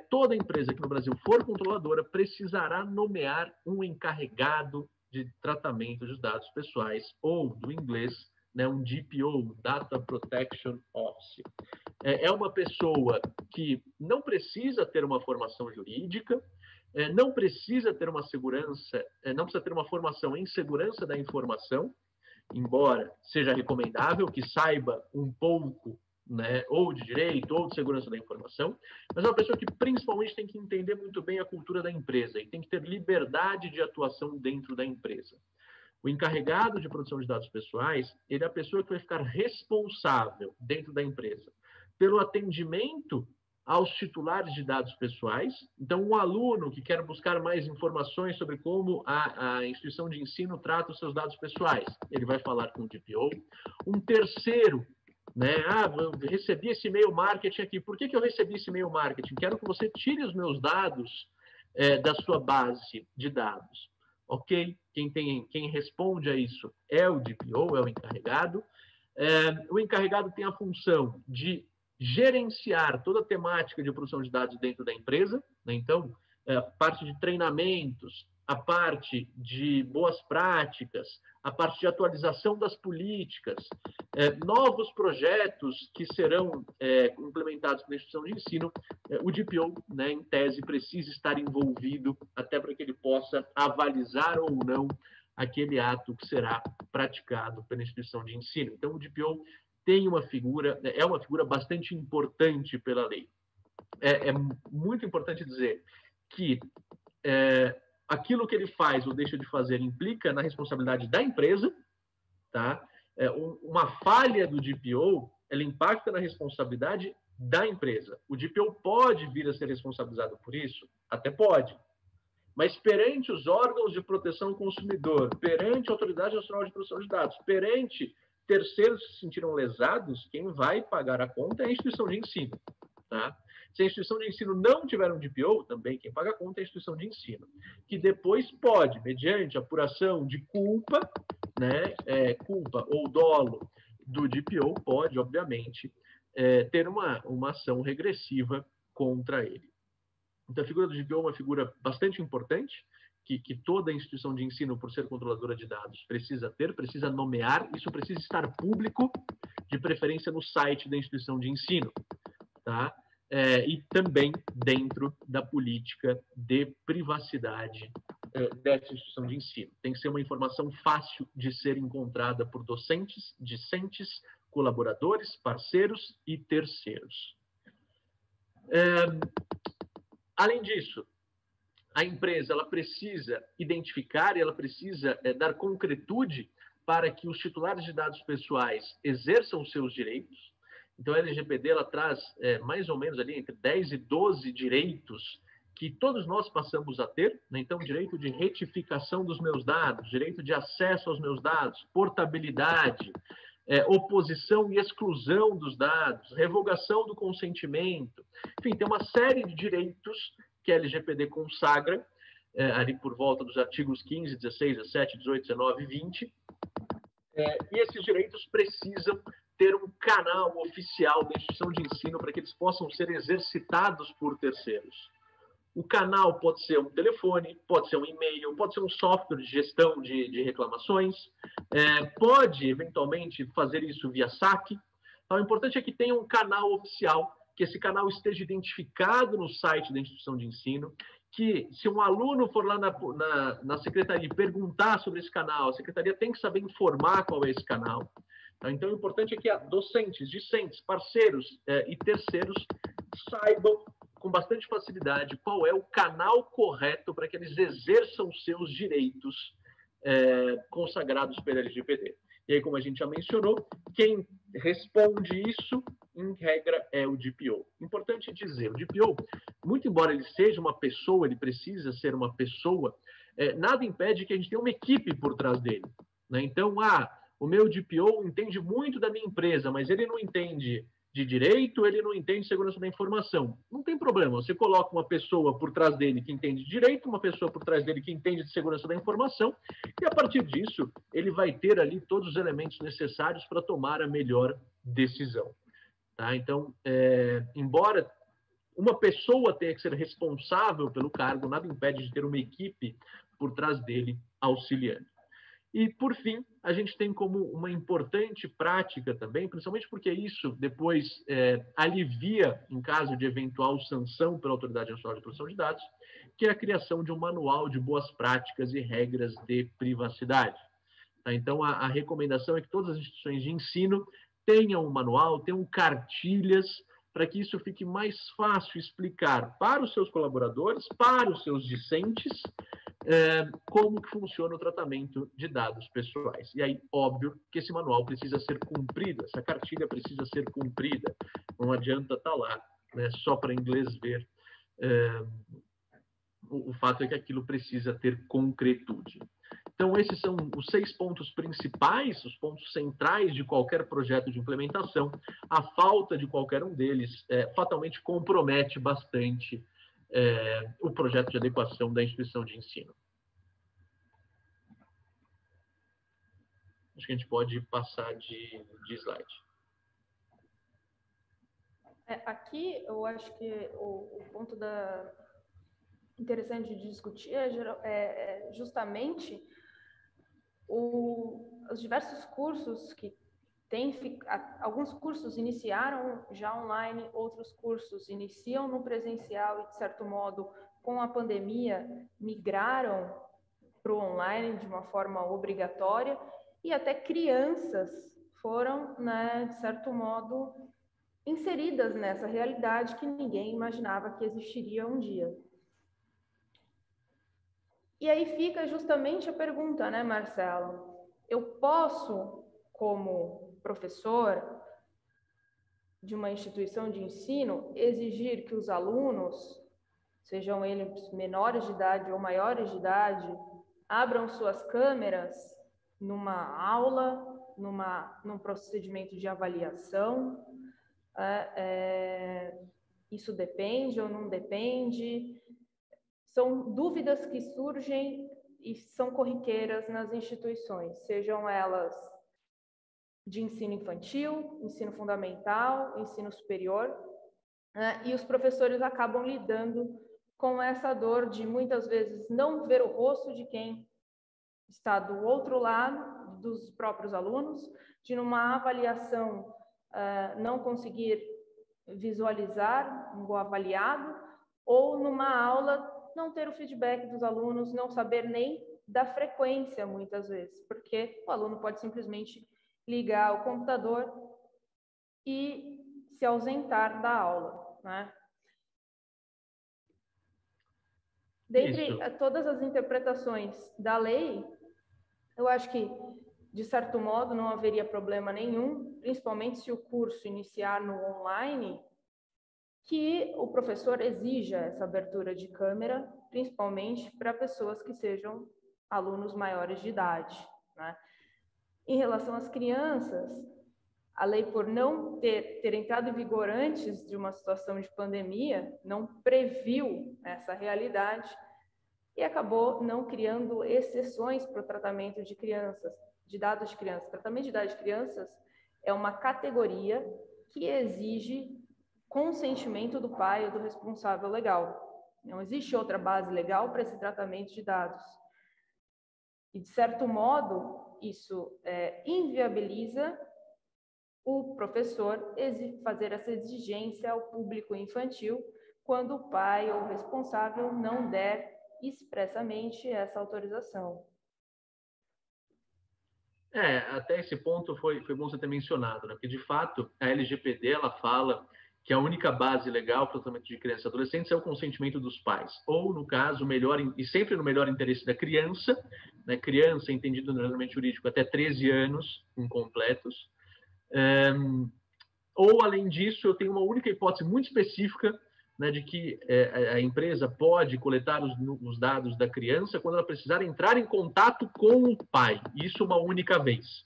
toda empresa que no Brasil for controladora precisará nomear um encarregado de tratamento de dados pessoais, ou do inglês, né, um DPO, Data Protection Officer. É uma pessoa que não precisa ter uma formação jurídica, não precisa ter uma segurança, não precisa ter uma formação em segurança da informação, embora seja recomendável que saiba um pouco, né, ou de direito ou de segurança da informação, mas é uma pessoa que principalmente tem que entender muito bem a cultura da empresa e tem que ter liberdade de atuação dentro da empresa. O encarregado de proteção de dados pessoais, ele é a pessoa que vai ficar responsável dentro da empresa pelo atendimento aos titulares de dados pessoais. Então, um aluno que quer buscar mais informações sobre como a instituição de ensino trata os seus dados pessoais, ele vai falar com o DPO. Um terceiro, né? Eu recebi esse e-mail marketing aqui. Por que eu recebi esse e-mail marketing? Quero que você tire os meus dados da sua base de dados. Ok? Quem responde a isso é o DPO, é o encarregado. O encarregado tem a função de gerenciar toda a temática de produção de dados dentro da empresa, né? Então, a parte de treinamentos, a parte de boas práticas, a parte de atualização das políticas, novos projetos que serão implementados na instituição de ensino, o DPO, né, em tese, precisa estar envolvido até para que ele possa avalizar ou não aquele ato que será praticado pela instituição de ensino. Então, o DPO tem uma figura bastante importante pela lei. É muito importante dizer que aquilo que ele faz ou deixa de fazer implica na responsabilidade da empresa, tá? Uma falha do DPO, ela impacta na responsabilidade da empresa. O DPO pode vir a ser responsabilizado por isso? Até pode. Mas perante os órgãos de proteção ao consumidor, perante a Autoridade Nacional de Proteção de Dados, perante terceiros que se sentiram lesados, quem vai pagar a conta é a instituição de ensino. Tá? Se a instituição de ensino não tiver um DPO, também quem paga a conta é a instituição de ensino, que depois pode, mediante apuração de culpa, né, culpa ou dolo do DPO, pode, obviamente, ter uma ação regressiva contra ele. Então, a figura do DPO é uma figura bastante importante, que toda instituição de ensino, por ser controladora de dados, precisa ter, precisa nomear, isso precisa estar público, de preferência no site da instituição de ensino, tá? E também dentro da política de privacidade dessa instituição de ensino. Tem que ser uma informação fácil de ser encontrada por docentes, discentes, colaboradores, parceiros e terceiros. Além disso, a empresa ela precisa identificar e ela precisa dar concretude para que os titulares de dados pessoais exerçam os seus direitos. Então, a LGPD ela traz mais ou menos ali entre 10 e 12 direitos que todos nós passamos a ter, né? Então, direito de retificação dos meus dados, direito de acesso aos meus dados, portabilidade, oposição e exclusão dos dados, revogação do consentimento. Enfim, tem uma série de direitos que a LGPD consagra, ali por volta dos artigos 15, 16, 17, 18, 19 e 20. E esses direitos precisam ter um canal oficial da instituição de ensino para que eles possam ser exercitados por terceiros. O canal pode ser um telefone, pode ser um e-mail, pode ser um software de gestão de reclamações, pode, eventualmente, fazer isso via saque. Então, o importante é que tenha um canal oficial, que esse canal esteja identificado no site da instituição de ensino, que se um aluno for lá na secretaria perguntar sobre esse canal, a secretaria tem que saber informar qual é esse canal. Então, o importante é que docentes, discentes, parceiros e terceiros saibam com bastante facilidade qual é o canal correto para que eles exerçam os seus direitos consagrados pela LGPD. E aí, como a gente já mencionou, quem responde isso, em regra, é o DPO. Importante dizer, o DPO, muito embora ele seja uma pessoa, ele precisa ser uma pessoa, nada impede que a gente tenha uma equipe por trás dele, né? Então, o meu DPO entende muito da minha empresa, mas ele não entende de direito, ele não entende segurança da informação. Não tem problema, você coloca uma pessoa por trás dele que entende de direito, uma pessoa por trás dele que entende de segurança da informação, e a partir disso, ele vai ter ali todos os elementos necessários para tomar a melhor decisão. Tá? Então, embora uma pessoa tenha que ser responsável pelo cargo, nada impede de ter uma equipe por trás dele auxiliando. E, por fim, a gente tem como uma importante prática também, principalmente porque isso depois alivia em caso de eventual sanção pela Autoridade Nacional de Proteção de Dados, que é a criação de um manual de boas práticas e regras de privacidade. Tá? Então, a recomendação é que todas as instituições de ensino tenham um manual, tenham cartilhas, para que isso fique mais fácil explicar para os seus colaboradores, para os seus discentes, como que funciona o tratamento de dados pessoais. E aí, óbvio que esse manual precisa ser cumprido, essa cartilha precisa ser cumprida. Não adianta estar lá, né, só para inglês ver. O fato é que aquilo precisa ter concretude. Então, esses são os 6 pontos principais, os pontos centrais de qualquer projeto de implementação. A falta de qualquer um deles fatalmente compromete bastante o projeto de adequação da instituição de ensino. Acho que a gente pode passar de slide. Aqui, eu acho que o ponto interessante de discutir é justamente os diversos cursos que alguns cursos iniciaram já online, outros cursos iniciam no presencial e, de certo modo, com a pandemia, migraram para o online de uma forma obrigatória, e até crianças foram, né, de certo modo, inseridas nessa realidade que ninguém imaginava que existiria um dia. E aí fica justamente a pergunta, né, Marcelo? Eu posso, como professor de uma instituição de ensino, exigir que os alunos, sejam eles menores de idade ou maiores de idade, abram suas câmeras numa aula, num procedimento de avaliação? Isso depende ou não depende? São dúvidas que surgem e são corriqueiras nas instituições, sejam elas de ensino infantil, ensino fundamental, ensino superior, né? E os professores acabam lidando com essa dor de muitas vezes não ver o rosto de quem está do outro lado, dos próprios alunos, de numa avaliação não conseguir visualizar o avaliado, ou numa aula não ter o feedback dos alunos, não saber nem da frequência, muitas vezes, porque o aluno pode simplesmente ligar o computador e se ausentar da aula, né? Dentre todas as interpretações da lei, eu acho que, de certo modo, não haveria problema nenhum, principalmente se o curso iniciar no online, que o professor exija essa abertura de câmera, principalmente para pessoas que sejam alunos maiores de idade, né? Em relação às crianças, a lei, por não ter entrado em vigor antes de uma situação de pandemia, não previu essa realidade e acabou não criando exceções para o tratamento de crianças, de dados de crianças. O tratamento de dados de crianças é uma categoria que exige consentimento do pai ou do responsável legal. Não existe outra base legal para esse tratamento de dados. E, de certo modo, isso inviabiliza o professor fazer essa exigência ao público infantil quando o pai ou o responsável não der expressamente essa autorização. Até esse ponto foi bom você ter mencionado, né? Porque, de fato, a LGPD ela fala que a única base legal para o tratamento de crianças e adolescentes é o consentimento dos pais, ou, no caso, e sempre no melhor interesse da criança, né? Criança, entendido no ordenamento jurídico, até 13 anos incompletos. Ou, além disso, eu tenho uma única hipótese muito específica, né, de que a empresa pode coletar os dados da criança quando ela precisar entrar em contato com o pai, isso uma única vez.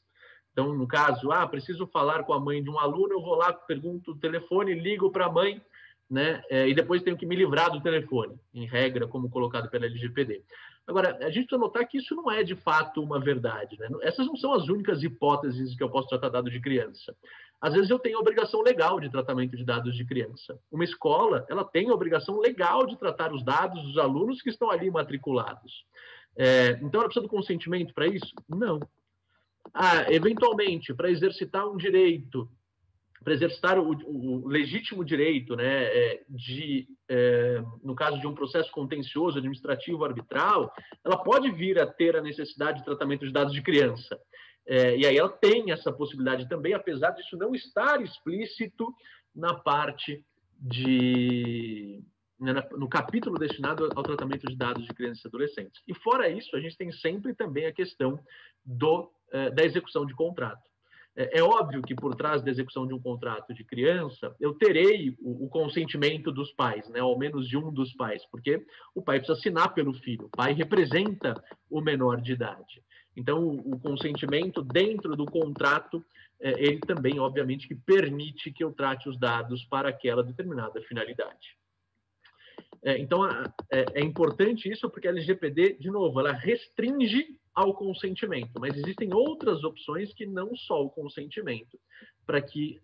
Então, no caso, preciso falar com a mãe de um aluno, eu vou lá, pergunto o telefone, ligo para a mãe, né, e depois tenho que me livrar do telefone, em regra, como colocado pela LGPD. Agora, a gente precisa notar que isso não é, de fato, uma verdade, né? Essas não são as únicas hipóteses que eu posso tratar dados de criança. Às vezes eu tenho a obrigação legal de tratamento de dados de criança. Uma escola, ela tem a obrigação legal de tratar os dados dos alunos que estão ali matriculados. Então, ela precisa do consentimento para isso? Não. Eventualmente, para exercitar um direito, para exercitar o legítimo direito, né, no caso de um processo contencioso, administrativo, arbitral, ela pode vir a ter a necessidade de tratamento de dados de criança. E aí ela tem essa possibilidade também, apesar disso não estar explícito na parte no capítulo destinado ao tratamento de dados de crianças e adolescentes. E fora isso, a gente tem sempre também a questão da execução de contrato. É óbvio que por trás da execução de um contrato de criança, eu terei o consentimento dos pais, né? Ao menos de um dos pais, porque o pai precisa assinar pelo filho, o pai representa o menor de idade. Então, o consentimento dentro do contrato, ele também, obviamente, que permite que eu trate os dados para aquela determinada finalidade. Então, é importante isso porque a LGPD, de novo, ela restringe ao consentimento, mas existem outras opções que não só o consentimento, para que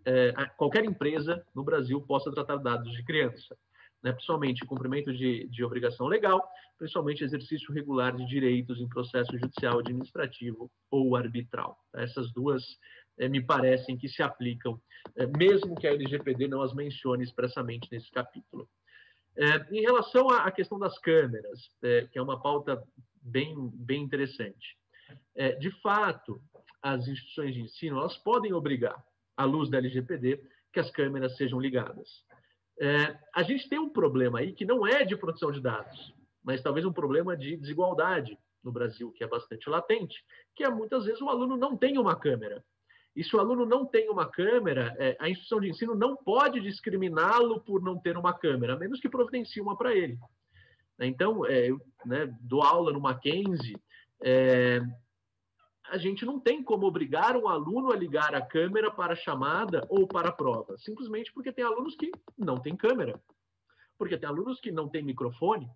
qualquer empresa no Brasil possa tratar dados de criança, né? Principalmente cumprimento de obrigação legal, principalmente exercício regular de direitos em processo judicial, administrativo ou arbitral. Essas duas me parecem que se aplicam, mesmo que a LGPD não as mencione expressamente nesse capítulo. Em relação à questão das câmeras, que é uma pauta bem interessante. De fato, as instituições de ensino elas podem obrigar, à luz da LGPD, que as câmeras sejam ligadas. A gente tem um problema aí que não é de proteção de dados, mas talvez um problema de desigualdade no Brasil, que é bastante latente, que é muitas vezes o aluno não tem uma câmera. E se o aluno não tem uma câmera, a instituição de ensino não pode discriminá-lo por não ter uma câmera, a menos que providencie uma para ele. Então, eu dou aula no Mackenzie, a gente não tem como obrigar um aluno a ligar a câmera para a chamada ou para a prova, simplesmente porque tem alunos que não têm câmera, porque tem alunos que não têm microfone,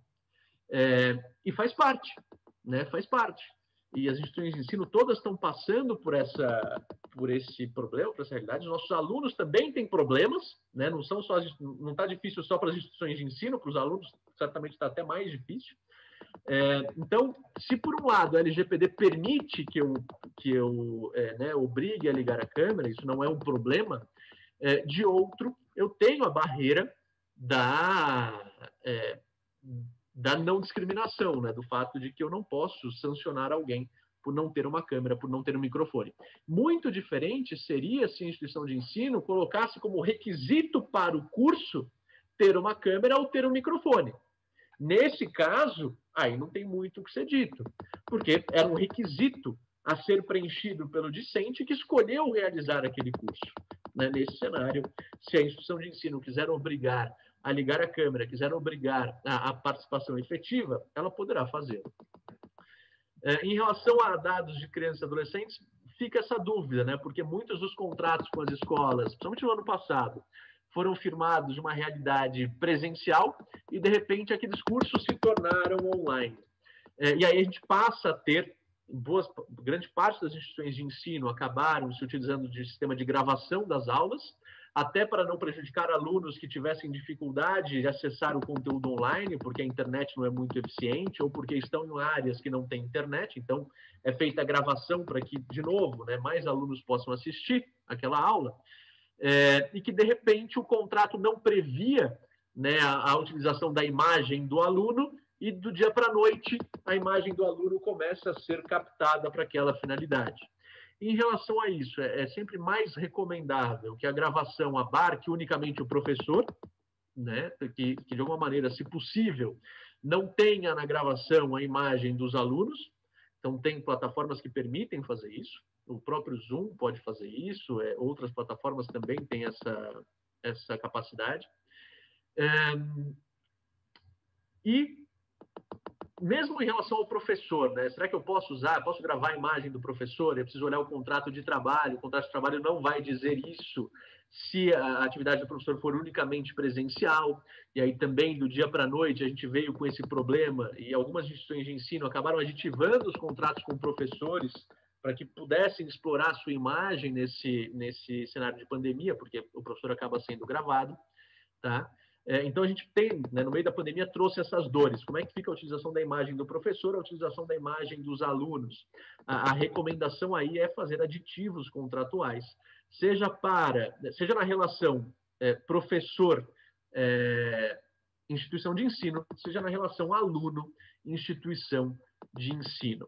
e faz parte, né? Faz parte. e as instituições de ensino todas estão passando por esse problema, por essa realidade. Os nossos alunos também têm problemas, né? Não está difícil só para as instituições de ensino, para os alunos certamente está até mais difícil. Então, se por um lado a LGPD permite que eu obrigue a ligar a câmera, isso não é um problema, de outro, eu tenho a barreira da não discriminação, né? Do fato de que eu não posso sancionar alguém por não ter uma câmera, por não ter um microfone. Muito diferente seria se a instituição de ensino colocasse como requisito para o curso ter uma câmera ou ter um microfone. Nesse caso, aí não tem muito o que ser dito, porque era um requisito a ser preenchido pelo discente que escolheu realizar aquele curso. Né? Nesse cenário, se a instituição de ensino quiser obrigar a ligar a câmera, quiser obrigar a participação efetiva, ela poderá fazer. Em relação a dados de crianças e adolescentes, fica essa dúvida, né? Porque muitos dos contratos com as escolas, principalmente no ano passado, foram firmados de uma realidade presencial e, de repente, aqueles cursos se tornaram online. E aí a gente passa a ter, grande parte das instituições de ensino acabaram se utilizando de sistema de gravação das aulas, até para não prejudicar alunos que tivessem dificuldade de acessar o conteúdo online, porque a internet não é muito eficiente, ou porque estão em áreas que não têm internet. Então, é feita a gravação para que, de novo, né, mais alunos possam assistir aquela aula. E que, de repente, o contrato não previa, né, a utilização da imagem do aluno, e do dia para a noite a imagem do aluno começa a ser captada para aquela finalidade. Em relação a isso, é sempre mais recomendável que a gravação abarque unicamente o professor, né, que de alguma maneira, se possível, não tenha na gravação a imagem dos alunos. Então, tem plataformas que permitem fazer isso. O próprio Zoom pode fazer isso, outras plataformas também têm essa capacidade. E mesmo em relação ao professor, né? Será que eu posso gravar a imagem do professor? Eu preciso olhar o contrato de trabalho. O contrato de trabalho não vai dizer isso se a atividade do professor for unicamente presencial. E aí também, do dia para a noite, a gente veio com esse problema e algumas instituições de ensino acabaram aditivando os contratos com professores para que pudessem explorar a sua imagem nesse cenário de pandemia, porque o professor acaba sendo gravado, tá? Então, a gente tem, né, no meio da pandemia, trouxe essas dores. Como é que fica a utilização da imagem do professor, a utilização da imagem dos alunos? A recomendação aí é fazer aditivos contratuais, seja na relação professor-instituição de ensino, seja na relação aluno-instituição de ensino.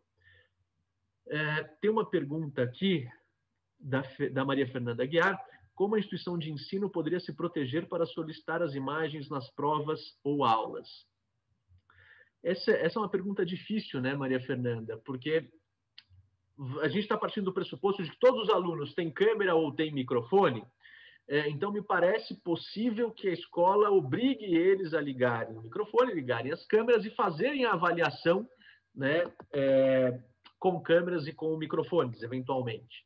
Tem uma pergunta aqui da Maria Fernanda Aguiar. Como a instituição de ensino poderia se proteger para solicitar as imagens nas provas ou aulas? Essa é uma pergunta difícil, né, Maria Fernanda? Porque a gente está partindo do pressuposto de que todos os alunos têm câmera ou têm microfone. Então, me parece possível que a escola obrigue eles a ligarem o microfone, ligarem as câmeras e fazerem a avaliação, né, com câmeras e com microfones, eventualmente.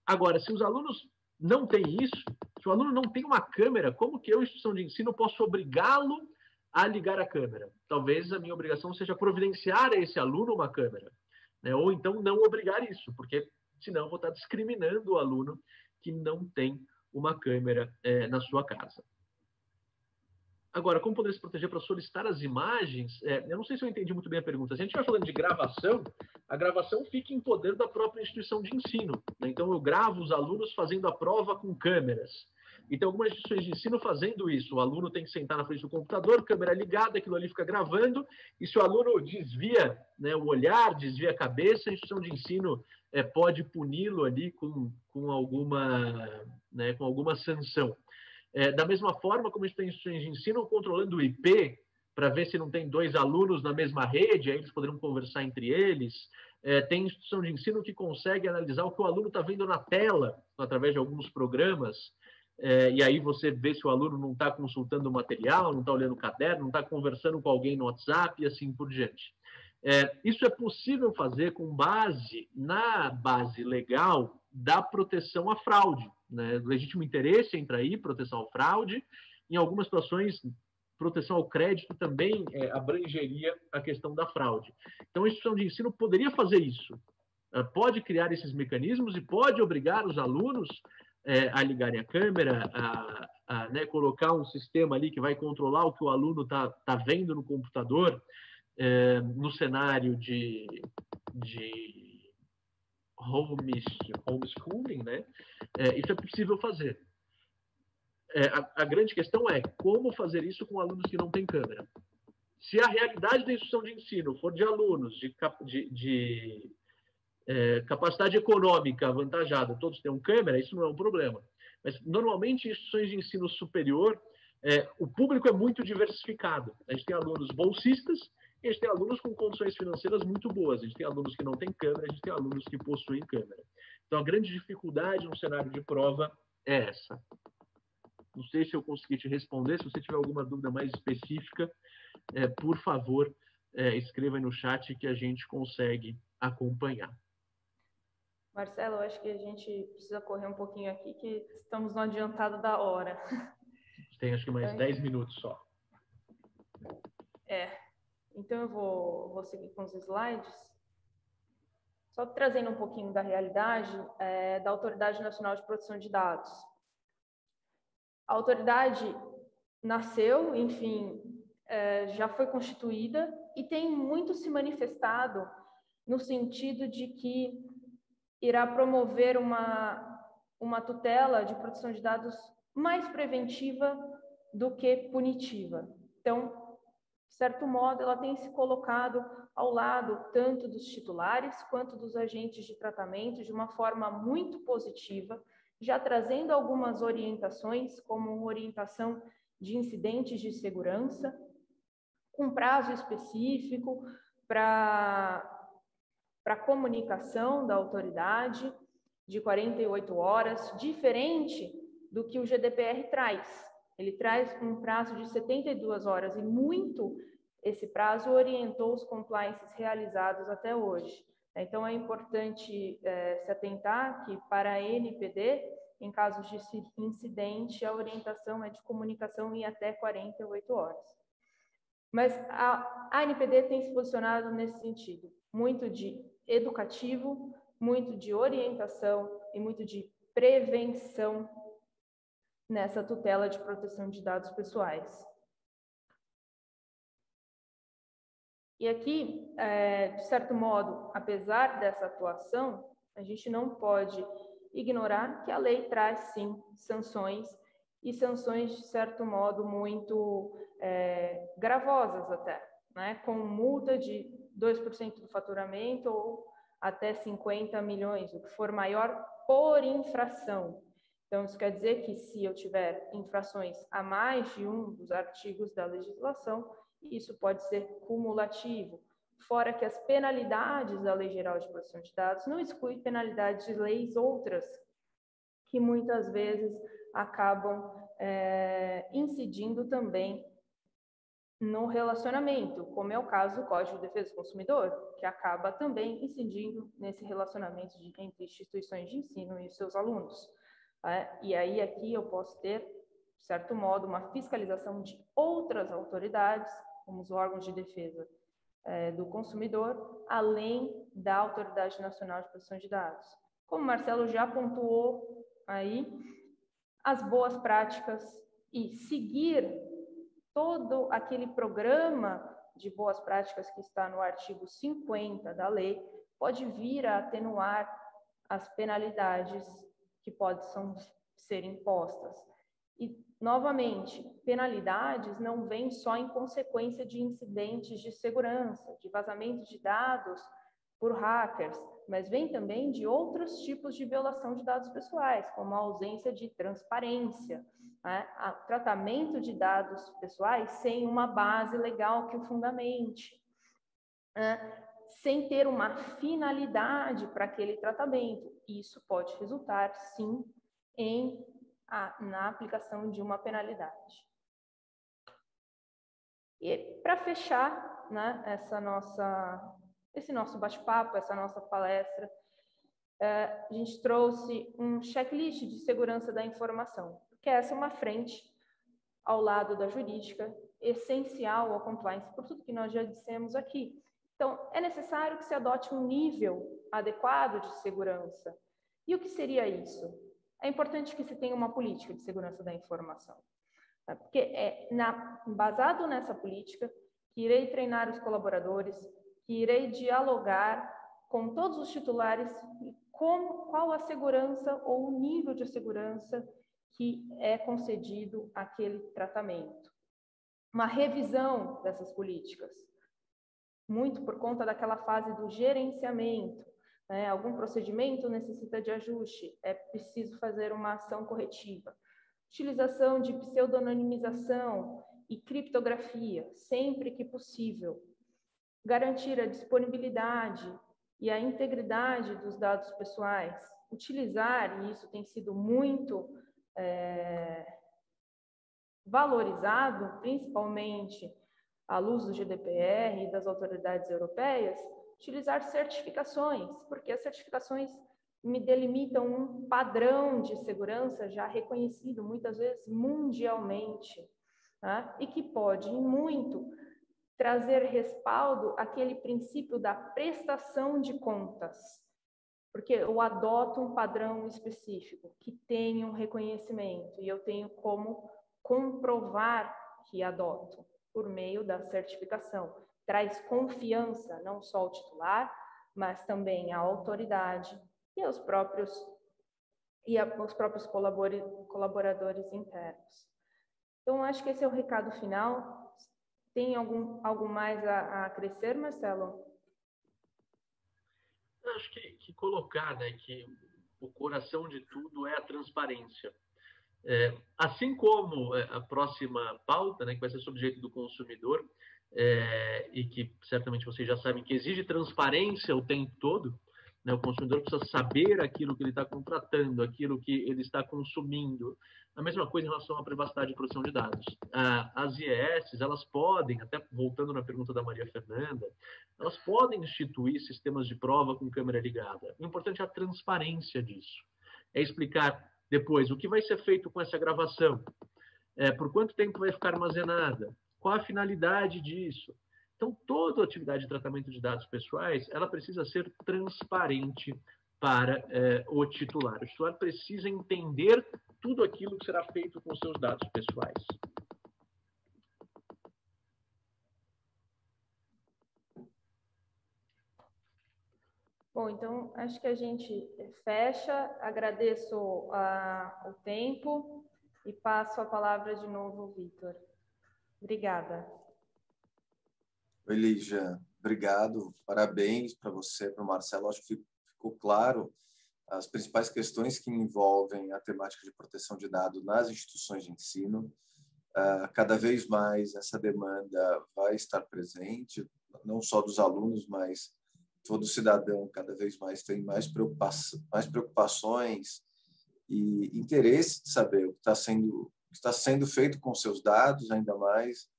Agora, se os alunos não têm isso, se o aluno não tem uma câmera, como que eu, instituição de ensino, posso obrigá-lo a ligar a câmera? Talvez a minha obrigação seja providenciar a esse aluno uma câmera, né? Ou então não obrigar isso, porque senão eu vou estar discriminando o aluno que não tem uma câmera na sua casa. Agora, como poder se proteger para solicitar as imagens? Eu não sei se eu entendi muito bem a pergunta. Se a gente vai falando de gravação, a gravação fica em poder da própria instituição de ensino, né? Então, eu gravo os alunos fazendo a prova com câmeras. E tem algumas instituições de ensino fazendo isso. O aluno tem que sentar na frente do computador, câmera ligada, aquilo ali fica gravando. E se o aluno desvia, né, o olhar, desvia a cabeça, a instituição de ensino pode puni-lo ali com alguma sanção. Da mesma forma como tem instituições de ensino controlando o IP, para ver se não tem dois alunos na mesma rede, aí eles poderão conversar entre eles. Tem instituição de ensino que consegue analisar o que o aluno está vendo na tela, através de alguns programas, e aí você vê se o aluno não está consultando o material, não está olhando o caderno, não está conversando com alguém no WhatsApp e assim por diante. Isso é possível fazer com base na base legal da proteção à fraude, né? Legítimo interesse entra aí, proteção à fraude. Em algumas situações, proteção ao crédito também abrangeria a questão da fraude. Então, a instituição de ensino poderia fazer isso. Pode criar esses mecanismos e pode obrigar os alunos a ligarem a câmera, né, colocar um sistema ali que vai controlar o que o aluno tá vendo no computador, no cenário de homeschooling, né? Isso é possível fazer. A grande questão é como fazer isso com alunos que não têm câmera. Se a realidade da instituição de ensino for de alunos de capacidade econômica avantajada, todos têm câmera, isso não é um problema. Mas, normalmente, em instituições de ensino superior, o público é muito diversificado. A gente tem alunos bolsistas e a gente tem alunos com condições financeiras muito boas. A gente tem alunos que não têm câmera, a gente tem alunos que possuem câmera. Então, a grande dificuldade no cenário de prova é essa. Não sei se eu consegui te responder. Se você tiver alguma dúvida mais específica, por favor, escreva aí no chat que a gente consegue acompanhar. Marcelo, eu acho que a gente precisa correr um pouquinho aqui, que estamos no adiantado da hora. Tem acho que mais 10 minutos só. Então eu vou seguir com os slides. Só trazendo um pouquinho da realidade da Autoridade Nacional de Proteção de Dados. A autoridade nasceu, enfim, já foi constituída e tem muito se manifestado no sentido de que irá promover uma tutela de proteção de dados mais preventiva do que punitiva. Então, de certo modo, ela tem se colocado ao lado tanto dos titulares quanto dos agentes de tratamento de uma forma muito positiva, já trazendo algumas orientações, como orientação de incidentes de segurança, com prazo específico para comunicação da autoridade, de 48 horas, diferente do que o GDPR traz. Ele traz um prazo de 72 horas e muito esse prazo orientou os compliances realizados até hoje. Então, é importante se atentar que para a NPD, em casos de incidente, a orientação é de comunicação em até 48 horas. Mas a NPD tem se posicionado nesse sentido, muito de educativo, muito de orientação e muito de prevenção nessa tutela de proteção de dados pessoais. E aqui, de certo modo, apesar dessa atuação, a gente não pode ignorar que a lei traz, sim, sanções, e sanções, de certo modo, muito gravosas até, né? Com multa de 2% do faturamento ou até 50 milhões, o que for maior por infração. Então, isso quer dizer que se eu tiver infrações a mais de um dos artigos da legislação, isso pode ser cumulativo. Fora que as penalidades da Lei Geral de Proteção de Dados não excluem penalidades de leis outras, que muitas vezes acabam incidindo também no relacionamento, como é o caso do Código de Defesa do Consumidor, que acaba também incidindo nesse relacionamento entre instituições de ensino e os seus alunos. E aí aqui eu posso ter, de certo modo, uma fiscalização de outras autoridades, como os órgãos de defesa do consumidor, além da Autoridade Nacional de Proteção de Dados. Como o Marcelo já pontuou aí, as boas práticas e seguir todo aquele programa de boas práticas que está no artigo 50 da lei pode vir a atenuar as penalidades que possam ser impostas. E, novamente, penalidades não vêm só em consequência de incidentes de segurança, de vazamento de dados por hackers, mas vem também de outros tipos de violação de dados pessoais, como a ausência de transparência, tratamento de dados pessoais sem uma base legal que o fundamente, sem ter uma finalidade para aquele tratamento. Isso pode resultar, sim, na aplicação de uma penalidade. E para fechar, né, esse nosso bate-papo, essa nossa palestra, a gente trouxe um checklist de segurança da informação, porque essa é uma frente ao lado da jurídica essencial ao compliance, por tudo que nós já dissemos aqui. Então, é necessário que se adote um nível adequado de segurança. E o que seria isso? É importante que se tenha uma política de segurança da informação, tá? Porque basado nessa política, que irei treinar os colaboradores, que irei dialogar com todos os titulares e qual a segurança ou o nível de segurança que é concedido àquele tratamento. Uma revisão dessas políticas, muito por conta daquela fase do gerenciamento, né? Algum procedimento necessita de ajuste, é preciso fazer uma ação corretiva. Utilização de pseudonimização e criptografia, sempre que possível. Garantir a disponibilidade e a integridade dos dados pessoais. Utilizar, e isso tem sido muito valorizado, principalmente à luz do GDPR e das autoridades europeias, utilizar certificações, porque as certificações me delimitam um padrão de segurança já reconhecido, muitas vezes mundialmente, tá? E que pode, muito, trazer respaldo àquele princípio da prestação de contas, porque eu adoto um padrão específico que tem um reconhecimento e eu tenho como comprovar que adoto por meio da certificação. Traz confiança não só ao titular, mas também à autoridade e aos próprios colaboradores internos. Então, acho que esse é o recado final. Tem algo mais a acrescer, Marcelo? Eu acho que colocar, né, que o coração de tudo é a transparência. Assim como a próxima pauta, né, que vai ser sobre o direito do consumidor, e que certamente vocês já sabem que exige transparência o tempo todo, né, o consumidor precisa saber aquilo que ele está contratando, aquilo que ele está consumindo. A mesma coisa em relação à privacidade e proteção de dados. As IES, elas podem, até voltando na pergunta da Maria Fernanda, elas podem instituir sistemas de prova com câmera ligada. O importante é a transparência disso. É explicar depois o que vai ser feito com essa gravação, por quanto tempo vai ficar armazenada, qual a finalidade disso. Então, toda a atividade de tratamento de dados pessoais, ela precisa ser transparente para o titular. O titular precisa entender tudo aquilo que será feito com os seus dados pessoais. Bom, então, acho que a gente fecha. Agradeço o tempo e passo a palavra de novo ao Vitor. Obrigada. Oi, Lígia. Obrigado. Parabéns para você, para o Marcelo. Acho que ficou claro as principais questões que envolvem a temática de proteção de dados nas instituições de ensino. Cada vez mais essa demanda vai estar presente, não só dos alunos, mas todo cidadão cada vez mais tem mais preocupações e interesse de saber o que está sendo feito com seus dados, ainda mais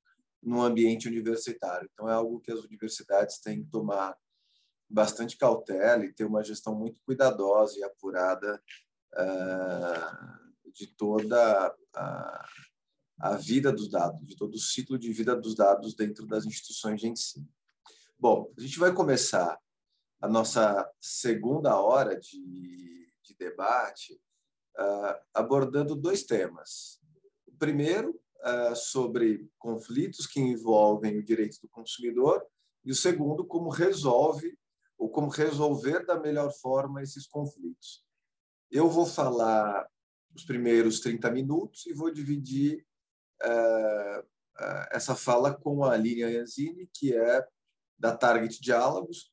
no ambiente universitário. Então, é algo que as universidades têm que tomar bastante cautela e ter uma gestão muito cuidadosa e apurada de toda a vida dos dados, de todo o ciclo de vida dos dados dentro das instituições de ensino. Bom, a gente vai começar a nossa segunda hora de debate abordando dois temas. O primeiro, sobre conflitos que envolvem o direito do consumidor, e o segundo, como resolver da melhor forma esses conflitos. Eu vou falar os primeiros 30 minutos e vou dividir essa fala com a Aline Ianzini, que é da Target Diálogos,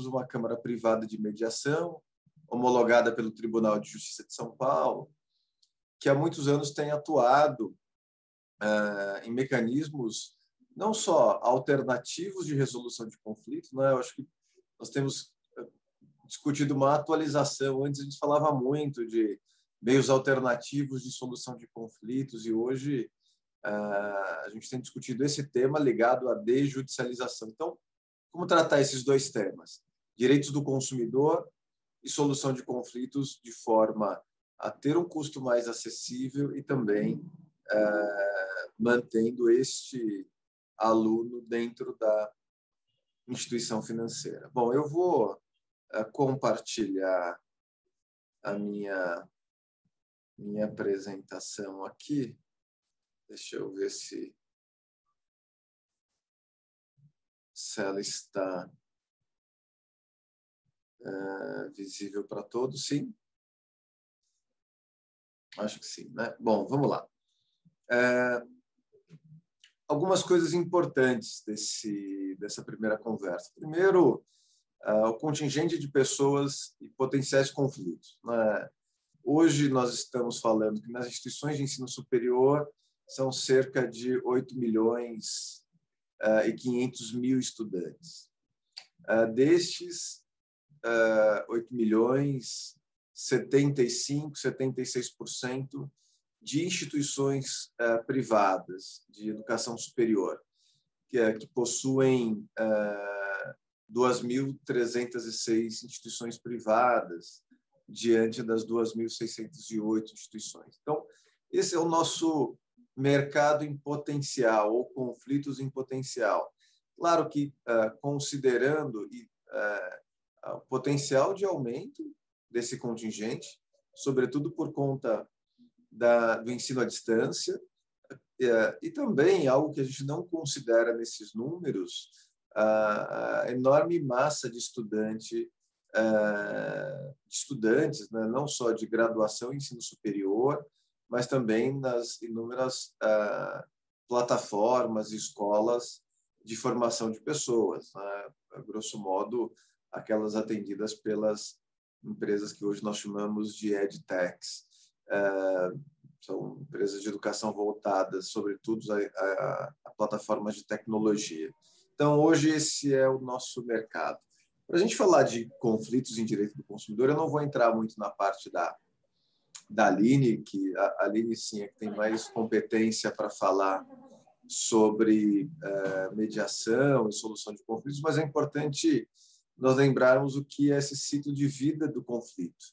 uma câmara privada de mediação, homologada pelo Tribunal de Justiça de São Paulo, que há muitos anos tem atuado em mecanismos não só alternativos de resolução de conflitos, né? Eu acho que nós temos discutido uma atualização. Antes a gente falava muito de meios alternativos de solução de conflitos e hoje a gente tem discutido esse tema ligado à desjudicialização. Então, como tratar esses dois temas? Direitos do consumidor e solução de conflitos de forma a ter um custo mais acessível e também mantendo este aluno dentro da instituição financeira. Bom, eu vou compartilhar a minha apresentação aqui. Deixa eu ver se ela está visível para todos. Sim? Acho que sim, né? Bom, vamos lá. Algumas coisas importantes dessa primeira conversa. Primeiro, o contingente de pessoas e potenciais conflitos, né? Hoje nós estamos falando que nas instituições de ensino superior são cerca de 8 milhões e 500 mil estudantes. Destes 8 milhões, 75%, 76% de instituições privadas de educação superior, que possuem 2.306 instituições privadas, diante das 2.608 instituições. Então, esse é o nosso mercado em potencial, ou conflitos em potencial. Claro que, considerando o potencial de aumento desse contingente, sobretudo por conta do ensino à distância, e também algo que a gente não considera nesses números, a enorme massa de estudantes, né, não só de graduação e ensino superior, mas também nas inúmeras plataformas e escolas de formação de pessoas, né? Grosso modo, aquelas atendidas pelas empresas que hoje nós chamamos de edtechs. São empresas de educação voltadas, sobretudo, a plataformas de tecnologia. Então, hoje, esse é o nosso mercado. Para a gente falar de conflitos em direito do consumidor, eu não vou entrar muito na parte da Aline, que a Aline, sim, é que tem mais competência para falar sobre mediação e solução de conflitos, mas é importante nós lembrarmos o que é esse ciclo de vida do conflito.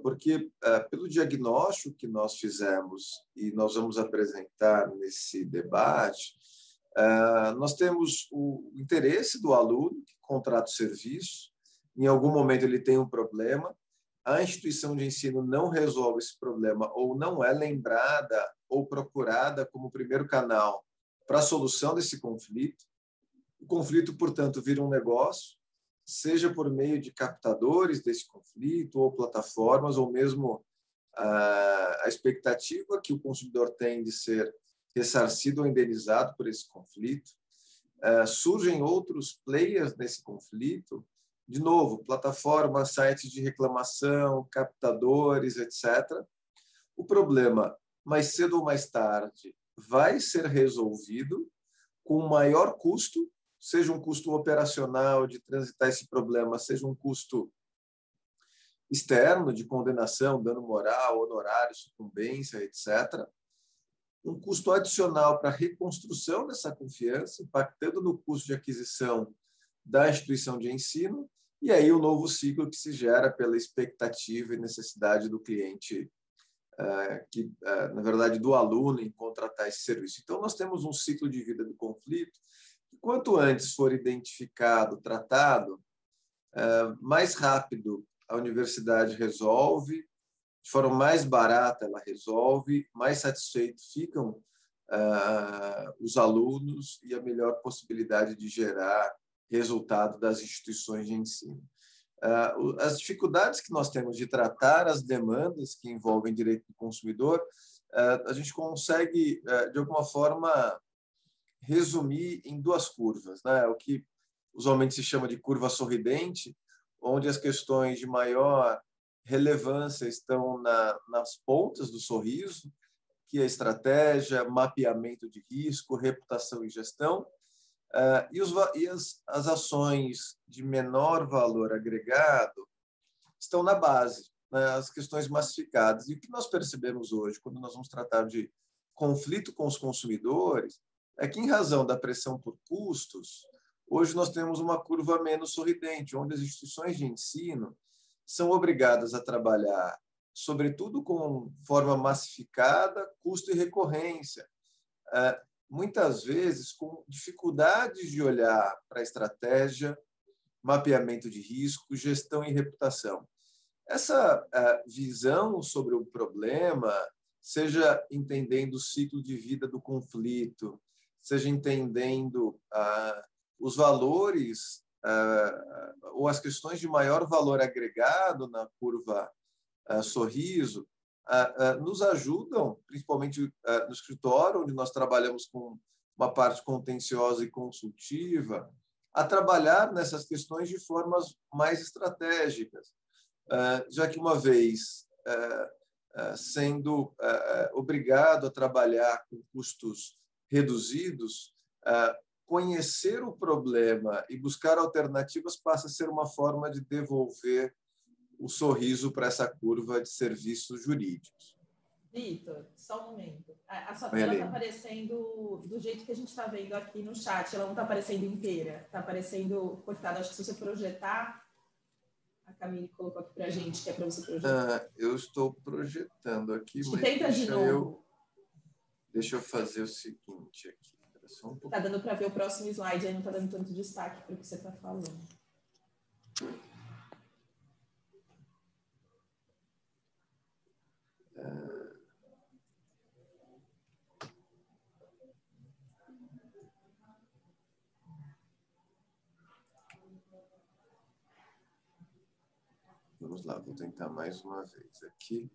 Porque, pelo diagnóstico que nós fizemos e nós vamos apresentar nesse debate, nós temos o interesse do aluno que contrata o serviço, em algum momento ele tem um problema, a instituição de ensino não resolve esse problema ou não é lembrada ou procurada como primeiro canal para a solução desse conflito. O conflito, portanto, vira um negócio, seja por meio de captadores desse conflito ou plataformas, ou mesmo a expectativa que o consumidor tem de ser ressarcido ou indenizado por esse conflito. Surgem outros players nesse conflito, de novo, plataformas, sites de reclamação, captadores, etc. O problema, mais cedo ou mais tarde, vai ser resolvido com maior custo, seja um custo operacional de transitar esse problema, seja um custo externo de condenação, dano moral, honorário, sucumbência, etc. Um custo adicional para a reconstrução dessa confiança, impactando no custo de aquisição da instituição de ensino, e aí o novo ciclo que se gera pela expectativa e necessidade do cliente, na verdade, do aluno em contratar esse serviço. Então, nós temos um ciclo de vida do conflito, que quanto antes for identificado, tratado, mais rápido a universidade resolve, de forma mais barata ela resolve, mais satisfeitos ficam os alunos e a melhor possibilidade de gerar resultado das instituições de ensino. As dificuldades que nós temos de tratar as demandas que envolvem direito do consumidor, a gente consegue, de alguma forma, resumir em duas curvas, né? O que usualmente se chama de curva sorridente, onde as questões de maior relevância estão nas pontas do sorriso, que é estratégia, mapeamento de risco, reputação e gestão, e as ações de menor valor agregado estão na base, né, as questões massificadas. E o que nós percebemos hoje, quando nós vamos tratar de conflito com os consumidores, é que, em razão da pressão por custos, hoje nós temos uma curva menos sorridente, onde as instituições de ensino são obrigadas a trabalhar, sobretudo com forma massificada, custo e recorrência, muitas vezes com dificuldades de olhar para a estratégia, mapeamento de risco, gestão e reputação. Essa visão sobre o problema, seja entendendo o ciclo de vida do conflito, seja entendendo os valores ou as questões de maior valor agregado na curva sorriso, nos ajudam, principalmente no escritório, onde nós trabalhamos com uma parte contenciosa e consultiva, a trabalhar nessas questões de formas mais estratégicas, já que uma vez sendo obrigado a trabalhar com custos reduzidos, conhecer o problema e buscar alternativas passa a ser uma forma de devolver o sorriso para essa curva de serviços jurídicos. Vitor, só um momento. A sua tela está aparecendo do jeito que a gente está vendo aqui no chat. Ela não está aparecendo inteira. Está aparecendo cortada. Acho que se você projetar... A Camille colocou aqui para a gente, que é para você projetar. Eu estou projetando aqui, mas tenta de novo. Deixa eu fazer o seguinte aqui. Está dando para ver o próximo slide, aí não está dando tanto destaque para o que você está falando. Vamos lá, vou tentar mais uma vez aqui.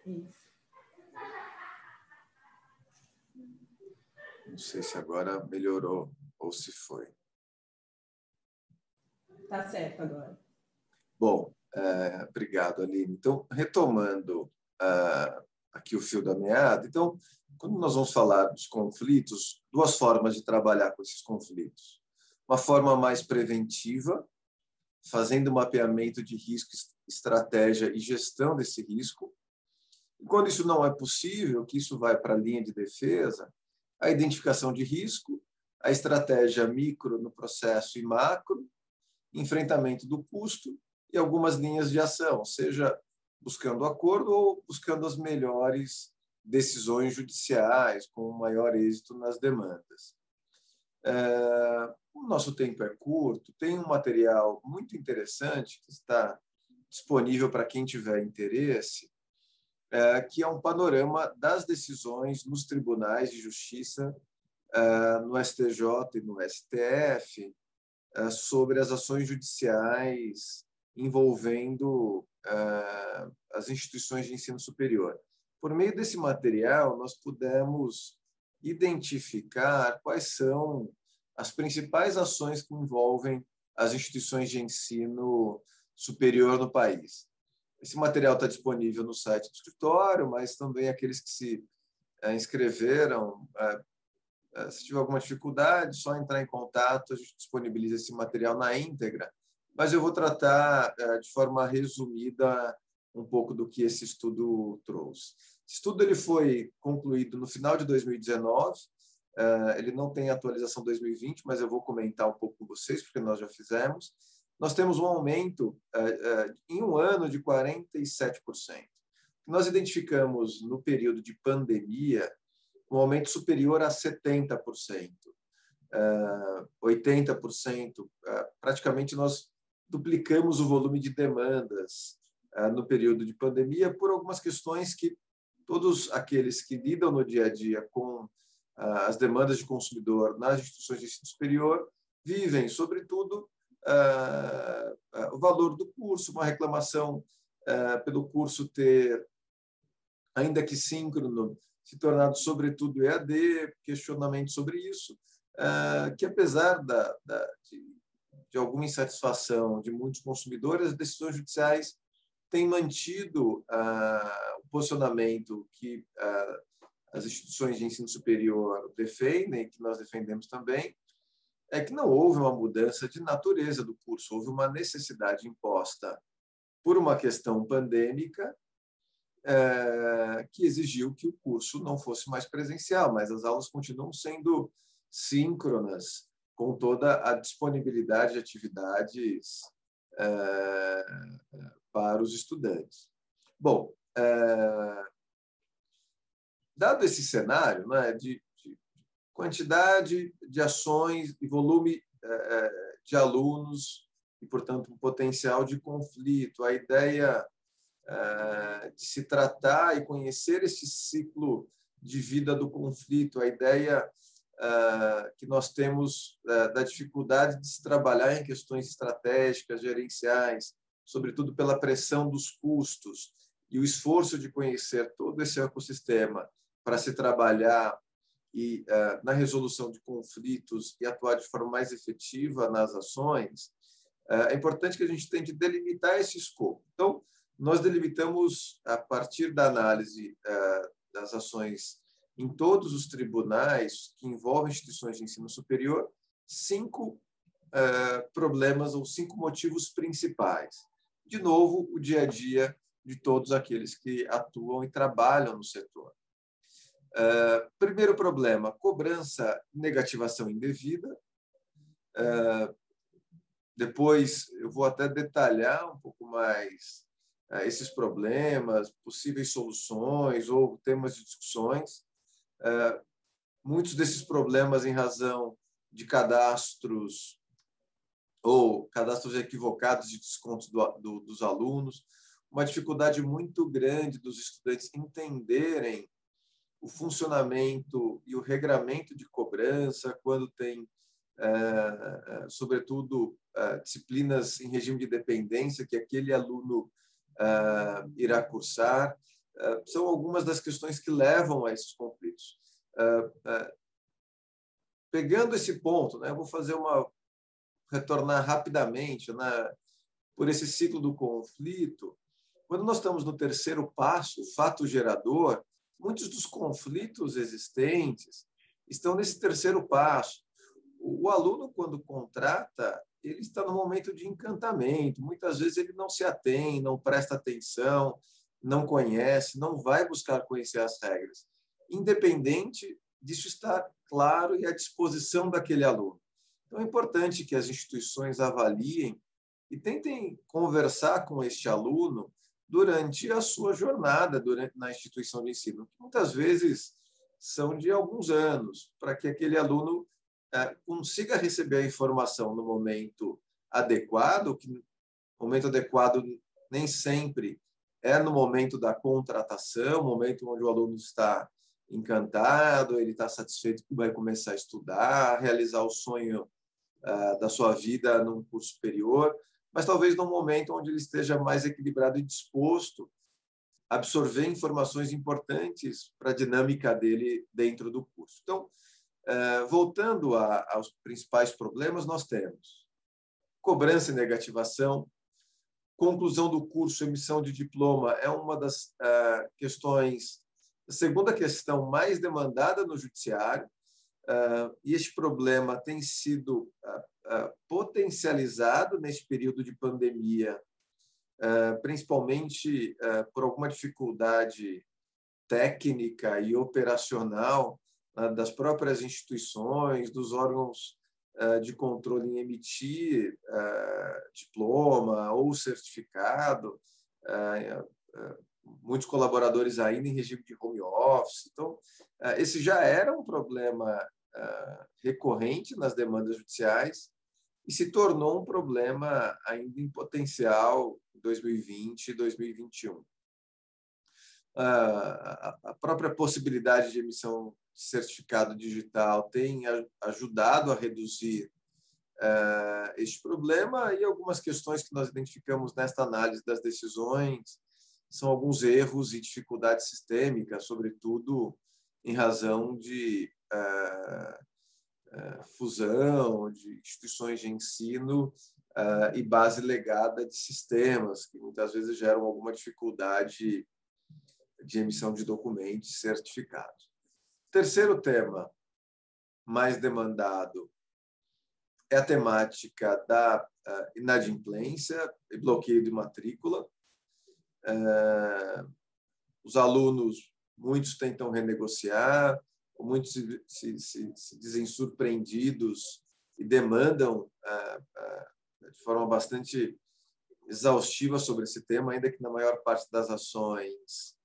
Isso. Não sei se agora melhorou ou se foi. Tá certo agora. Bom, obrigado, Aline. Então, retomando aqui o fio da meada, então, quando nós vamos falar dos conflitos, duas formas de trabalhar com esses conflitos. Uma forma mais preventiva, fazendo mapeamento de risco, estratégia e gestão desse risco. E quando isso não é possível, que isso vai para a linha de defesa, a identificação de risco, a estratégia micro no processo e macro, enfrentamento do custo e algumas linhas de ação, seja buscando acordo ou buscando as melhores decisões judiciais, com maior êxito nas demandas. O nosso tempo é curto, tem um material muito interessante que está disponível para quem tiver interesse, que é um panorama das decisões nos tribunais de justiça, no STJ e no STF, sobre as ações judiciais envolvendo as instituições de ensino superior. Por meio desse material, nós pudemos identificar quais são as principais ações que envolvem as instituições de ensino superior no país. Esse material está disponível no site do escritório, mas também aqueles que se inscreveram, se tiver alguma dificuldade, só entrar em contato, a gente disponibiliza esse material na íntegra. Mas eu vou tratar de forma resumida um pouco do que esse estudo trouxe. Esse estudo ele foi concluído no final de 2019, ele não tem atualização 2020, mas eu vou comentar um pouco com vocês, porque nós já fizemos. Nós temos um aumento em um ano de 47%. Nós identificamos no período de pandemia um aumento superior a 70%, 80%. Praticamente nós duplicamos o volume de demandas no período de pandemia por algumas questões que todos aqueles que lidam no dia a dia com as demandas de consumidor nas instituições de ensino superior vivem, sobretudo, o valor do curso, uma reclamação pelo curso ter, ainda que síncrono, se tornado, sobretudo, EAD, questionamento sobre isso, que, apesar de alguma insatisfação de muitos consumidores, as decisões judiciais têm mantido o posicionamento que as instituições de ensino superior defendem, que nós defendemos também, é que não houve uma mudança de natureza do curso, houve uma necessidade imposta por uma questão pandêmica que exigiu que o curso não fosse mais presencial, mas as aulas continuam sendo síncronas, com toda a disponibilidade de atividades para os estudantes. Bom, dado esse cenário, né, de quantidade de ações e volume de alunos e, portanto, um potencial de conflito, a ideia de se tratar e conhecer esse ciclo de vida do conflito, a ideia que nós temos da dificuldade de se trabalhar em questões estratégicas, gerenciais, sobretudo pela pressão dos custos e o esforço de conhecer todo esse ecossistema para se trabalhar e na resolução de conflitos e atuar de forma mais efetiva nas ações, é importante que a gente tente delimitar esse escopo. Então, nós delimitamos, a partir da análise das ações em todos os tribunais que envolvem instituições de ensino superior, 5 problemas ou 5 motivos principais. De novo, o dia a dia de todos aqueles que atuam e trabalham no setor. Primeiro problema, cobrança e negativação indevida. Depois, eu vou até detalhar um pouco mais esses problemas, possíveis soluções ou temas de discussões. Muitos desses problemas em razão de cadastros ou cadastros equivocados de descontos dos alunos, uma dificuldade muito grande dos estudantes entenderem o funcionamento e o regramento de cobrança quando tem, sobretudo, disciplinas em regime de dependência que aquele aluno irá cursar. São algumas das questões que levam a esses conflitos. Pegando esse ponto, né, eu vou retornar rapidamente por esse ciclo do conflito. Quando nós estamos no terceiro passo, o fato gerador, muitos dos conflitos existentes estão nesse terceiro passo. O aluno, quando contrata, ele está no momento de encantamento. Muitas vezes ele não se atém, não presta atenção, não conhece, não vai buscar conhecer as regras, independente disso estar claro e à disposição daquele aluno. Então, é importante que as instituições avaliem e tentem conversar com este aluno durante a sua jornada na instituição de ensino, que muitas vezes são de alguns anos, para que aquele aluno consiga receber a informação no momento adequado, que o momento adequado nem sempre é no momento da contratação, momento onde o aluno está encantado, ele está satisfeito que vai começar a estudar, realizar o sonho da sua vida num curso superior, mas talvez num momento onde ele esteja mais equilibrado e disposto a absorver informações importantes para a dinâmica dele dentro do curso. Então, voltando aos principais problemas, nós temos cobrança e negativação, conclusão do curso, emissão de diploma é uma das questões, a segunda questão mais demandada no judiciário, e este problema tem sido potencializado nesse período de pandemia, principalmente por alguma dificuldade técnica e operacional das próprias instituições, dos órgãos de controle em emitir diploma ou certificado, muitos colaboradores ainda em regime de home office. Então, esse já era um problema recorrente nas demandas judiciais e se tornou um problema ainda em potencial em 2020 e 2021. A própria possibilidade de emissão de certificado digital tem ajudado a reduzir este problema, e algumas questões que nós identificamos nesta análise das decisões são alguns erros e dificuldades sistêmicas, sobretudo em razão de fusão de instituições de ensino e base legada de sistemas, que muitas vezes geram alguma dificuldade de emissão de documentos e certificados. Terceiro tema mais demandado é a temática da inadimplência e bloqueio de matrícula. Os alunos, muitos tentam renegociar, muitos se dizem surpreendidos e demandam de forma bastante exaustiva sobre esse tema, ainda que na maior parte das ações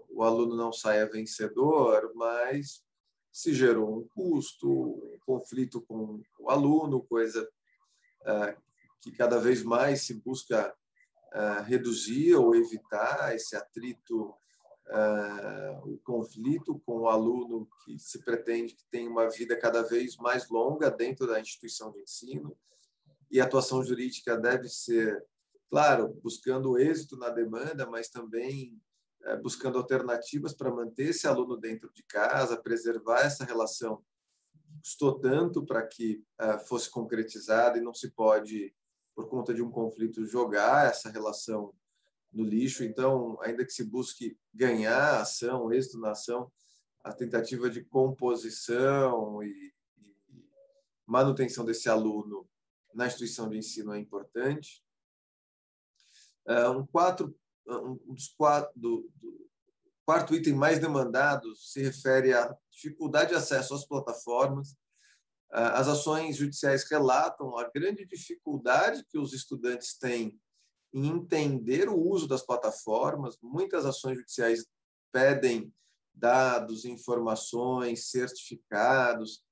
o aluno não saia vencedor, mas se gerou um custo, um conflito com o aluno, coisa que cada vez mais se busca reduzir ou evitar esse atrito, o conflito com o aluno que se pretende que tenha uma vida cada vez mais longa dentro da instituição de ensino. E a atuação jurídica deve ser, claro, buscando o êxito na demanda, mas também buscando alternativas para manter esse aluno dentro de casa, preservar essa relação que custou tanto para que fosse concretizada, e não se pode, por conta de um conflito, jogar essa relação no lixo. Então, ainda que se busque ganhar a ação, êxito na ação, a tentativa de composição e manutenção desse aluno na instituição de ensino é importante. Quarto item mais demandado se refere à dificuldade de acesso às plataformas. As ações judiciais relatam a grande dificuldade que os estudantes têm em entender o uso das plataformas. Muitas ações judiciais pedem dados, informações, certificados,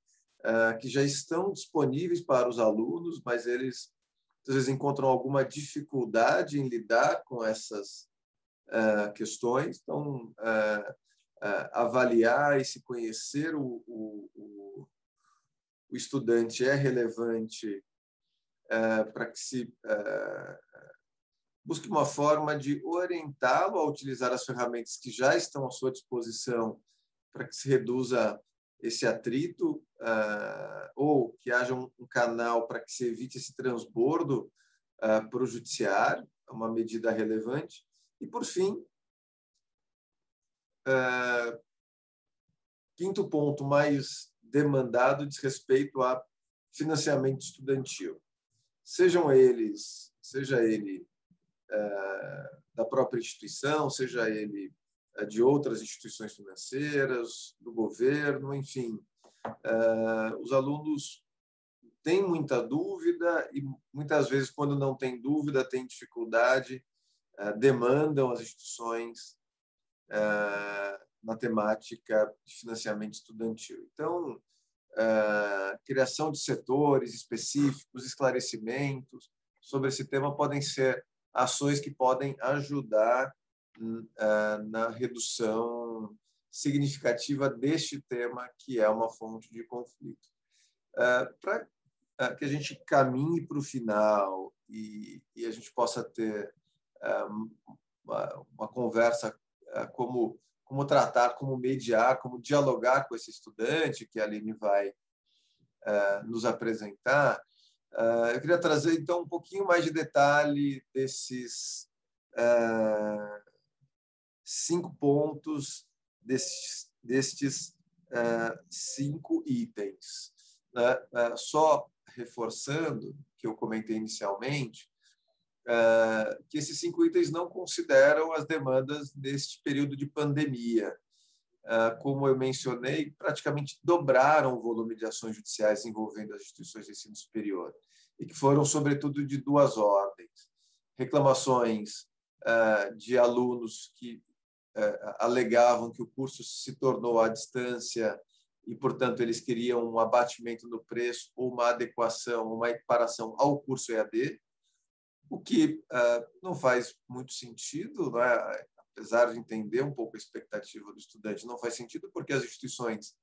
que já estão disponíveis para os alunos, mas eles, às vezes, encontram alguma dificuldade em lidar com essas questões. Então, avaliar e se conhecer o estudante é relevante para que se busque uma forma de orientá-lo a utilizar as ferramentas que já estão à sua disposição para que se reduza esse atrito, ou que haja um canal para que se evite esse transbordo para o judiciário, é uma medida relevante. E, por fim, quinto ponto mais demandado diz respeito a financiamento estudantil. Seja ele da própria instituição, seja ele de outras instituições financeiras, do governo, enfim. Os alunos têm muita dúvida e, muitas vezes, quando não têm dúvida, têm dificuldade, demandam as instituições na temática de financiamento estudantil. Então, criação de setores específicos, esclarecimentos sobre esse tema podem ser ações que podem ajudar na redução significativa deste tema, que é uma fonte de conflito. Para que a gente caminhe para o final e a gente possa ter uma conversa como tratar, como mediar, como dialogar com esse estudante que a Aline vai nos apresentar, eu queria trazer, então, um pouquinho mais de detalhe desses 5 pontos, destes 5 itens. Só reforçando, que eu comentei inicialmente, que esses 5 itens não consideram as demandas deste período de pandemia. Como eu mencionei, praticamente dobraram o volume de ações judiciais envolvendo as instituições de ensino superior, e que foram, sobretudo, de 2 ordens. Reclamações de alunos que alegavam que o curso se tornou à distância e, portanto, eles queriam um abatimento no preço ou uma adequação, uma equiparação ao curso EAD, o que não faz muito sentido, não é? Apesar de entender um pouco a expectativa do estudante, não faz sentido, porque as instituições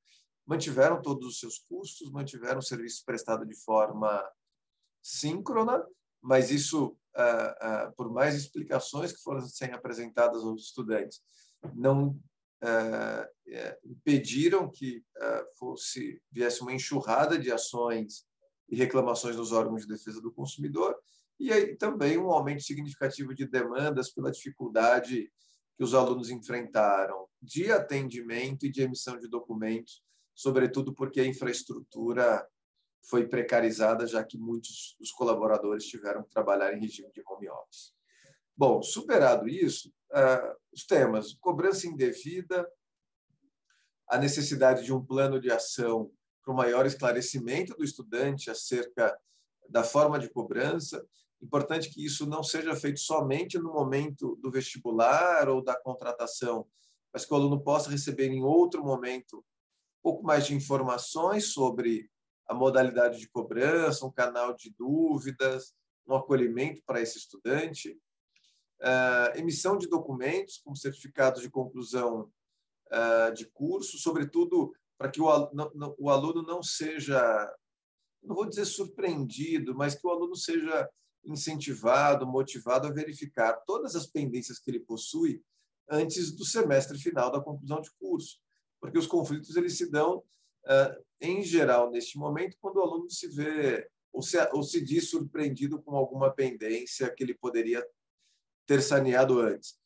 mantiveram todos os seus custos, mantiveram o serviço prestado de forma síncrona, mas isso, por mais explicações que foram sendo apresentadas aos estudantes, não impediram que viesse uma enxurrada de ações e reclamações nos órgãos de defesa do consumidor, e aí também um aumento significativo de demandas pela dificuldade que os alunos enfrentaram de atendimento e de emissão de documentos, sobretudo porque a infraestrutura foi precarizada, já que muitos dos colaboradores tiveram que trabalhar em regime de home office. Bom, superado isso, os temas: cobrança indevida, a necessidade de um plano de ação para o maior esclarecimento do estudante acerca da forma de cobrança. Importante que isso não seja feito somente no momento do vestibular ou da contratação, mas que o aluno possa receber em outro momento um pouco mais de informações sobre a modalidade de cobrança, um canal de dúvidas, um acolhimento para esse estudante, emissão de documentos, como certificados de conclusão de curso, sobretudo para que o aluno não seja, não vou dizer surpreendido, mas que o aluno seja incentivado, motivado a verificar todas as pendências que ele possui antes do semestre final da conclusão de curso, porque os conflitos eles se dão, em geral, neste momento, quando o aluno se vê ou se diz surpreendido com alguma pendência que ele poderia ter saneado antes.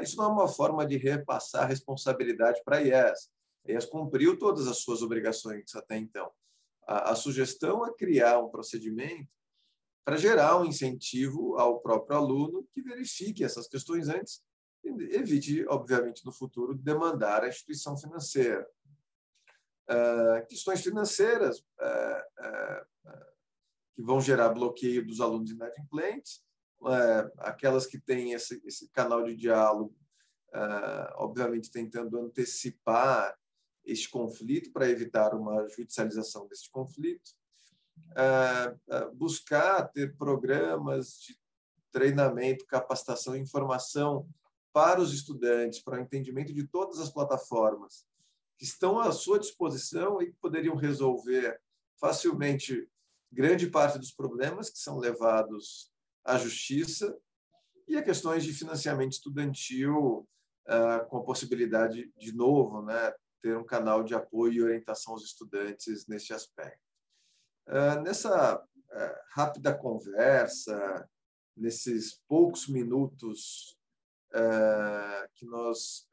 Isso não é uma forma de repassar responsabilidade para a IES. A IES cumpriu todas as suas obrigações até então. A sugestão é criar um procedimento para gerar um incentivo ao próprio aluno que verifique essas questões antes e evite, obviamente, no futuro, demandar a instituição financeira. Questões financeiras que vão gerar bloqueio dos alunos inadimplentes, aquelas que têm esse canal de diálogo, obviamente tentando antecipar este conflito para evitar uma judicialização deste conflito, buscar ter programas de treinamento, capacitação e informação para os estudantes, para o entendimento de todas as plataformas que estão à sua disposição e que poderiam resolver facilmente grande parte dos problemas que são levados à justiça, e a questões de financiamento estudantil, com a possibilidade, de novo, né, ter um canal de apoio e orientação aos estudantes neste aspecto. Nessa rápida conversa, nesses poucos minutos que nós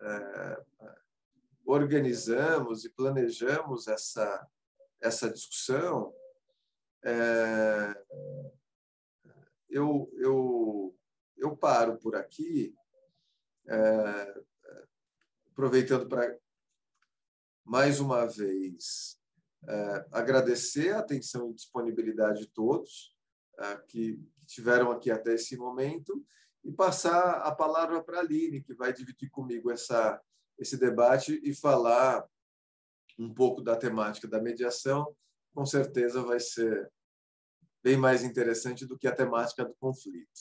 organizamos e planejamos essa discussão, eu paro por aqui, aproveitando para, mais uma vez, agradecer a atenção e disponibilidade de todos que estiveram aqui até esse momento e passar a palavra para a Aline, que vai dividir comigo esse debate e falar um pouco da temática da mediação. Com certeza vai ser bem mais interessante do que a temática do conflito.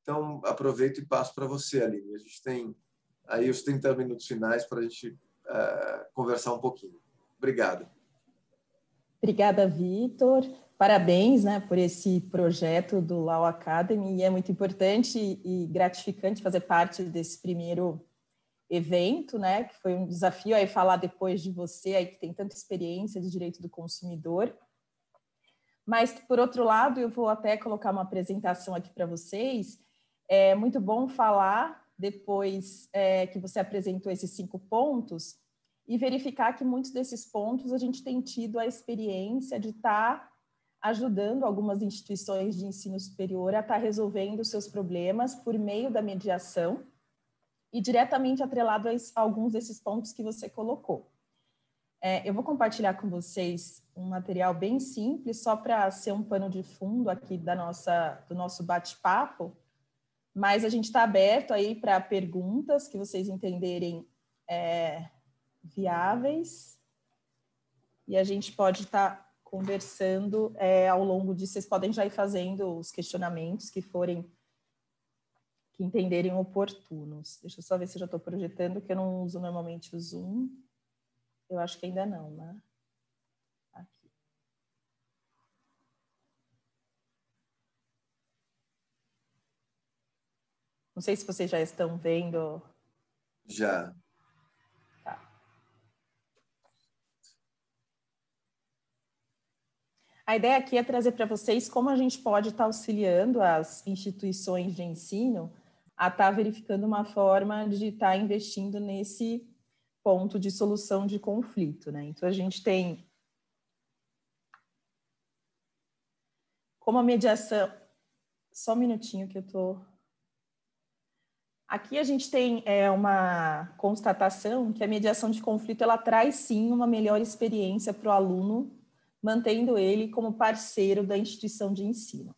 Então, aproveito e passo para você, Aline. A gente tem aí os 30 minutos finais para a gente conversar um pouquinho. Obrigado. Obrigada, Vitor. Parabéns, né, por esse projeto do Law Academy. E é muito importante e gratificante fazer parte desse primeiro evento, né, que foi um desafio aí falar depois de você, aí que tem tanta experiência de direito do consumidor. Mas, por outro lado, eu vou até colocar uma apresentação aqui para vocês. É muito bom falar, depois que você apresentou esses 5 pontos, e verificar que muitos desses pontos a gente tem tido a experiência de estar ajudando algumas instituições de ensino superior a estar resolvendo os seus problemas por meio da mediação e diretamente atrelado a alguns desses pontos que você colocou. Eu vou compartilhar com vocês um material bem simples, só para ser um pano de fundo aqui do nosso bate-papo, mas a gente está aberto aí para perguntas que vocês entenderem viáveis, e a gente pode estar conversando ao longo disso. Vocês podem já ir fazendo os questionamentos que entenderem oportunos. Deixa eu só ver se eu já estou projetando, que eu não uso normalmente o Zoom. Eu acho que ainda não, né? Aqui. Não sei se vocês já estão vendo. Já. A ideia aqui é trazer para vocês como a gente pode estar auxiliando as instituições de ensino a estar verificando uma forma de estar investindo nesse ponto de solução de conflito, né? Então, a gente tem como a mediação... Só um minutinho que eu estou... Aqui a gente tem uma constatação que a mediação de conflito ela traz, sim, uma melhor experiência para o aluno, mantendo ele como parceiro da instituição de ensino.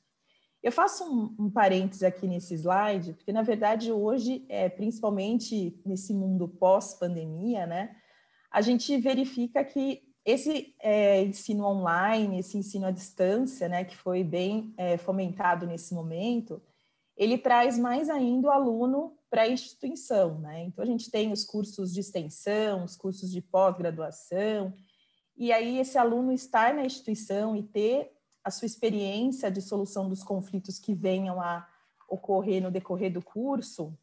Eu faço um parêntese aqui nesse slide, porque, na verdade, hoje, principalmente nesse mundo pós-pandemia, né, a gente verifica que esse ensino online, esse ensino à distância, né, que foi bem fomentado nesse momento, ele traz mais ainda o aluno para a instituição, né? Então, a gente tem os cursos de extensão, os cursos de pós-graduação, e aí esse aluno estar na instituição e ter a sua experiência de solução dos conflitos que venham a ocorrer no decorrer do curso,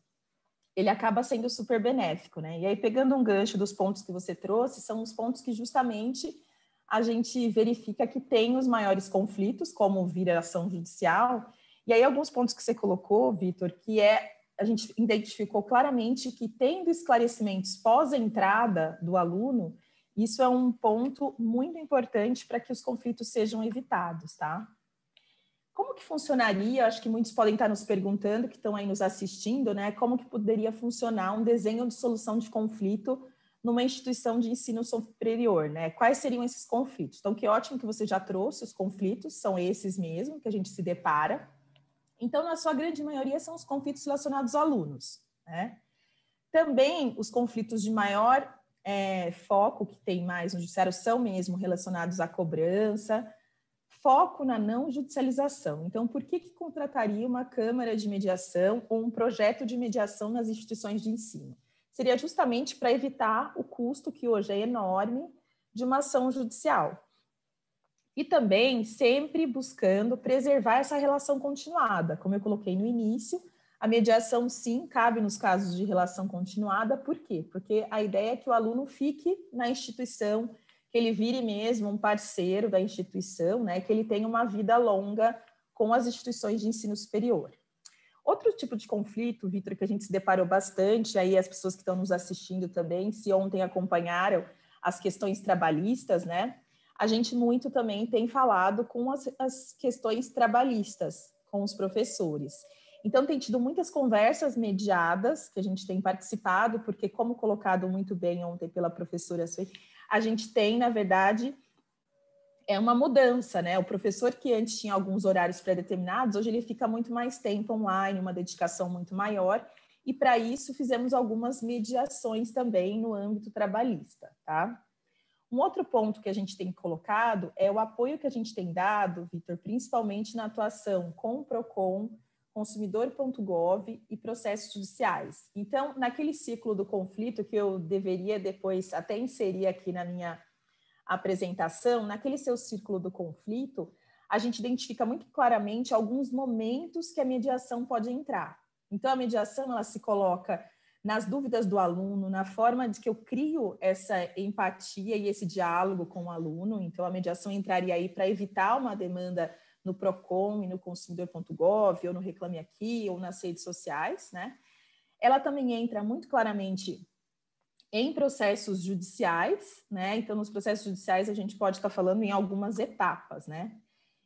ele acaba sendo super benéfico, né? E aí, pegando um gancho dos pontos que você trouxe, são os pontos que justamente a gente verifica que tem os maiores conflitos, como viração judicial. E aí, alguns pontos que você colocou, Vitor, que a gente identificou claramente que, tendo esclarecimentos pós-entrada do aluno, isso é um ponto muito importante para que os conflitos sejam evitados, tá? Como que funcionaria? Acho que muitos podem estar nos perguntando, que estão aí nos assistindo, né? Como que poderia funcionar um desenho de solução de conflito numa instituição de ensino superior, né? Quais seriam esses conflitos? Então, que ótimo que você já trouxe os conflitos, são esses mesmo que a gente se depara. Então, na sua grande maioria, são os conflitos relacionados a alunos, né? Também os conflitos de maior foco, que tem mais no judiciário, são mesmo relacionados à cobrança, foco na não judicialização. Então, por que contrataria uma câmara de mediação ou um projeto de mediação nas instituições de ensino? Seria justamente para evitar o custo, que hoje é enorme, de uma ação judicial. E também sempre buscando preservar essa relação continuada. Como eu coloquei no início, a mediação, sim, cabe nos casos de relação continuada. Por quê? Porque a ideia é que o aluno fique na instituição, que ele vire mesmo um parceiro da instituição, né? Que ele tenha uma vida longa com as instituições de ensino superior. Outro tipo de conflito, Vitor, que a gente se deparou bastante, aí as pessoas que estão nos assistindo também, se ontem acompanharam as questões trabalhistas, né? A gente muito também tem falado com as questões trabalhistas, com os professores. Então, tem tido muitas conversas mediadas, que a gente tem participado, porque, como colocado muito bem ontem pela professora Sueli, a gente tem, na verdade, uma mudança, né? O professor que antes tinha alguns horários pré-determinados, hoje ele fica muito mais tempo online, uma dedicação muito maior, e para isso fizemos algumas mediações também no âmbito trabalhista, tá? Um outro ponto que a gente tem colocado é o apoio que a gente tem dado, Vitor, principalmente na atuação com o PROCON, consumidor.gov e processos judiciais. Então, naquele ciclo do conflito, que eu deveria depois até inserir aqui na minha apresentação, naquele seu círculo do conflito, a gente identifica muito claramente alguns momentos que a mediação pode entrar. Então, a mediação, ela se coloca nas dúvidas do aluno, na forma de que eu crio essa empatia e esse diálogo com o aluno. Então, a mediação entraria aí para evitar uma demanda no PROCON e no consumidor.gov, ou no Reclame Aqui, ou nas redes sociais, né? Ela também entra muito claramente em processos judiciais, né? Então, nos processos judiciais, a gente pode estar falando em algumas etapas, né?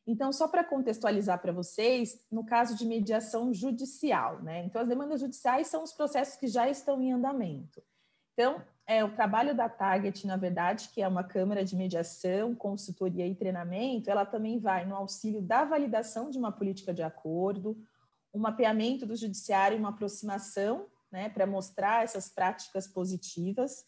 Então, só para contextualizar para vocês, no caso de mediação judicial, né? Então, as demandas judiciais são os processos que já estão em andamento. Então, o trabalho da Target, na verdade, que é uma câmara de mediação, consultoria e treinamento, ela também vai no auxílio da validação de uma política de acordo, um mapeamento do judiciário e uma aproximação, né, para mostrar essas práticas positivas,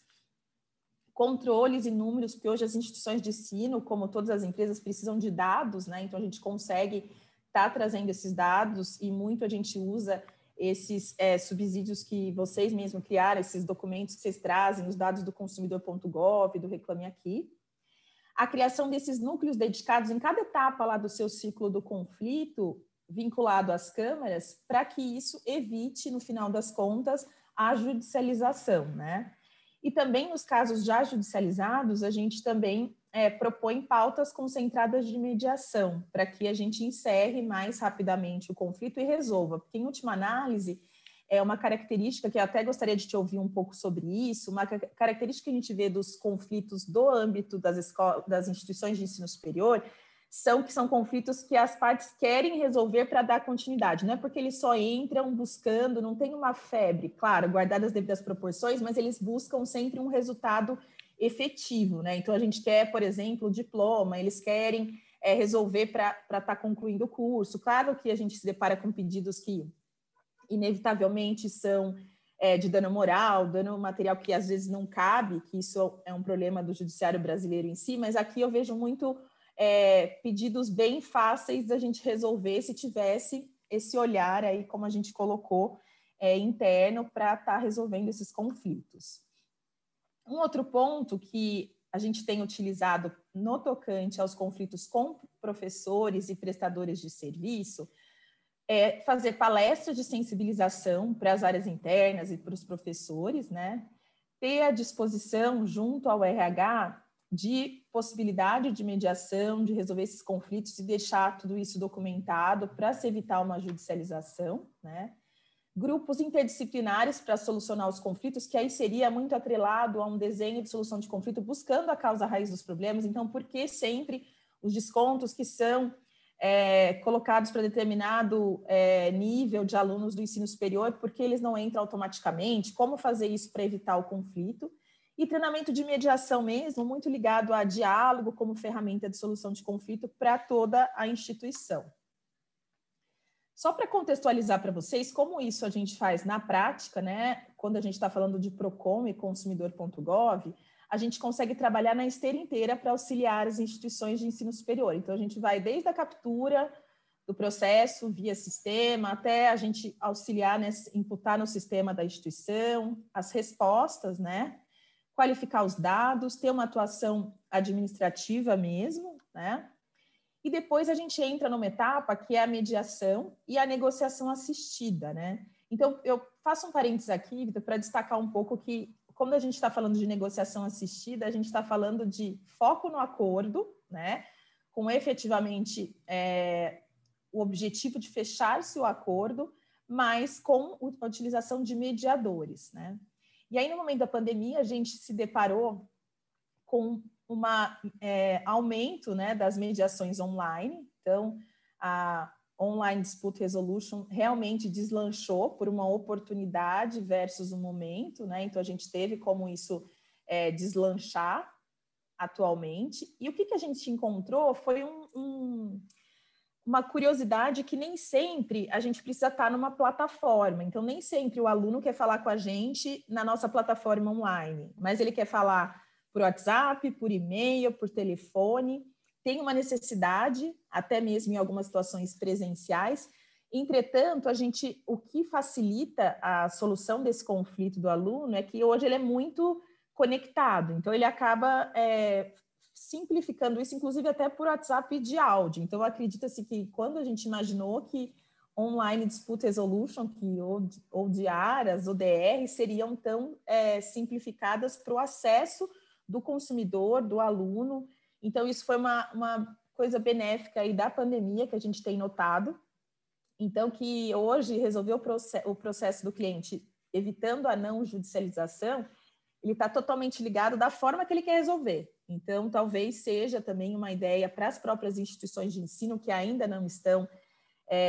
controles e números, porque hoje as instituições de ensino, como todas as empresas, precisam de dados, né? Então a gente consegue estar trazendo esses dados e muito a gente usa esses subsídios que vocês mesmos criaram, esses documentos que vocês trazem, os dados do consumidor.gov, do Reclame Aqui. A criação desses núcleos dedicados em cada etapa lá do seu ciclo do conflito, vinculado às câmaras, para que isso evite, no final das contas, a judicialização, né? E também nos casos já judicializados, a gente também propõe pautas concentradas de mediação, para que a gente encerre mais rapidamente o conflito e resolva, porque, em última análise, é uma característica que eu até gostaria de te ouvir um pouco sobre isso, uma característica que a gente vê dos conflitos do âmbito das instituições de ensino superior, são conflitos que as partes querem resolver para dar continuidade, não é porque eles só entram buscando, não tem uma febre, claro, guardadas as devidas proporções, mas eles buscam sempre um resultado efetivo, né? Então, a gente quer, por exemplo, o diploma, eles querem resolver para estar concluindo o curso. Claro que a gente se depara com pedidos que, inevitavelmente, são de dano moral, dano material que às vezes não cabe, que isso é um problema do judiciário brasileiro em si, mas aqui eu vejo muito pedidos bem fáceis da gente resolver se tivesse esse olhar aí, como a gente colocou, interno para estar resolvendo esses conflitos. Um outro ponto que a gente tem utilizado no tocante aos conflitos com professores e prestadores de serviço é fazer palestras de sensibilização para as áreas internas e para os professores, né? Ter à disposição, junto ao RH, de possibilidade de mediação, de resolver esses conflitos e deixar tudo isso documentado para se evitar uma judicialização, né? Grupos interdisciplinares para solucionar os conflitos, que aí seria muito atrelado a um desenho de solução de conflito, buscando a causa raiz dos problemas. Então, por que sempre os descontos que são colocados para determinado nível de alunos do ensino superior, por que eles não entram automaticamente? Como fazer isso para evitar o conflito? E treinamento de mediação mesmo, muito ligado a diálogo como ferramenta de solução de conflito para toda a instituição. Só para contextualizar para vocês como isso a gente faz na prática, né? Quando a gente está falando de Procon e consumidor.gov, a gente consegue trabalhar na esteira inteira para auxiliar as instituições de ensino superior. Então, a gente vai desde a captura do processo via sistema, até a gente auxiliar, né, imputar no sistema da instituição, as respostas, né? Qualificar os dados, ter uma atuação administrativa mesmo, né? E depois a gente entra numa etapa que é a mediação e a negociação assistida, né? Então, eu faço um parênteses aqui, Vitor, para destacar um pouco que, quando a gente está falando de negociação assistida, a gente está falando de foco no acordo, né? Com efetivamente o objetivo de fechar-se o acordo, mas com a utilização de mediadores, né? E aí, no momento da pandemia, a gente se deparou com um aumento, né, das mediações online. Então, a Online Dispute Resolution realmente deslanchou por uma oportunidade versus um momento, né? Então, a gente teve como isso deslanchar atualmente. E o que a gente encontrou foi uma curiosidade que nem sempre a gente precisa estar numa plataforma. Então, nem sempre o aluno quer falar com a gente na nossa plataforma online, mas ele quer falar por WhatsApp, por e-mail, por telefone. Tem uma necessidade, até mesmo em algumas situações presenciais. Entretanto, o que facilita a solução desse conflito do aluno é que hoje ele é muito conectado. Então, ele acaba simplificando isso, inclusive até por WhatsApp de áudio. Então, acredita-se que quando a gente imaginou que Online Dispute Resolution, ou DIARAs, ou DR, seriam tão simplificadas para o acesso do consumidor, do aluno. Então, isso foi uma coisa benéfica aí da pandemia que a gente tem notado. Então, que hoje resolver o processo do cliente evitando a não judicialização, ele está totalmente ligado da forma que ele quer resolver. Então, talvez seja também uma ideia para as próprias instituições de ensino que ainda não estão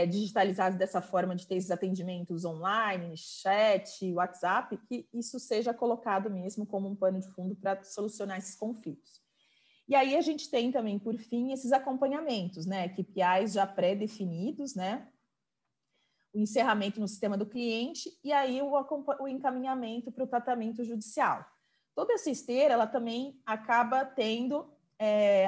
digitalizadas dessa forma de ter esses atendimentos online, chat, WhatsApp, que isso seja colocado mesmo como um pano de fundo para solucionar esses conflitos. E aí a gente tem também, por fim, esses acompanhamentos, né? KPIs já pré-definidos, né? O encerramento no sistema do cliente e aí o encaminhamento para o tratamento judicial. Toda essa esteira, ela também acaba tendo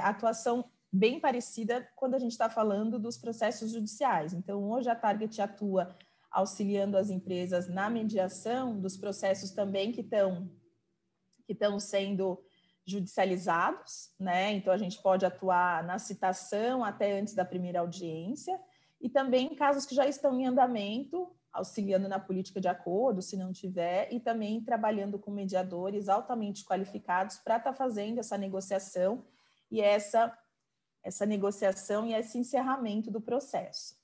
atuação bem parecida quando a gente está falando dos processos judiciais. Então, hoje a Target atua auxiliando as empresas na mediação dos processos também que estão sendo judicializados, né? Então, a gente pode atuar na citação até antes da primeira audiência e também em casos que já estão em andamento, auxiliando na política de acordo, se não tiver, e também trabalhando com mediadores altamente qualificados para estar fazendo essa negociação e essa negociação e esse encerramento do processo.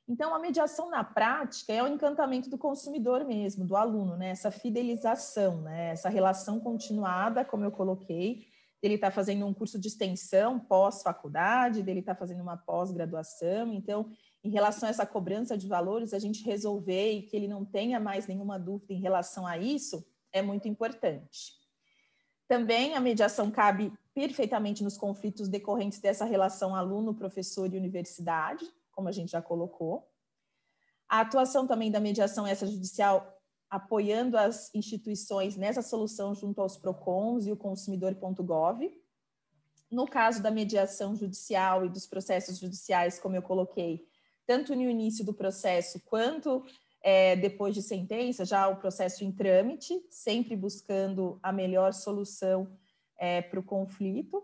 Então, a mediação na prática é o encantamento do consumidor mesmo, do aluno, né? Essa fidelização, né? Essa relação continuada, como eu coloquei, dele estar fazendo um curso de extensão pós-faculdade, dele estar fazendo uma pós-graduação. Então, em relação a essa cobrança de valores, a gente resolver e que ele não tenha mais nenhuma dúvida em relação a isso é muito importante. Também a mediação cabe perfeitamente nos conflitos decorrentes dessa relação aluno, professor e universidade, como a gente já colocou. A atuação também da mediação extrajudicial apoiando as instituições nessa solução junto aos PROCONs e o consumidor.gov. No caso da mediação judicial e dos processos judiciais, como eu coloquei, tanto no início do processo quanto depois de sentença, já o processo em trâmite, sempre buscando a melhor solução para o conflito.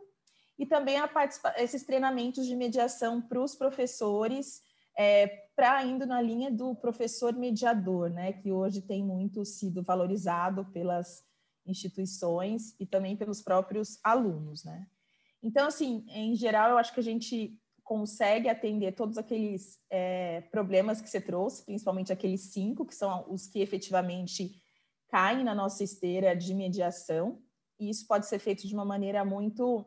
E também esses treinamentos de mediação para os professores, para indo na linha do professor mediador, né, que hoje tem muito sido valorizado pelas instituições e também pelos próprios alunos, né. Então, assim, em geral, eu acho que a gente consegue atender todos aqueles problemas que você trouxe, principalmente aqueles 5, que são os que efetivamente caem na nossa esteira de mediação, e isso pode ser feito de uma maneira muito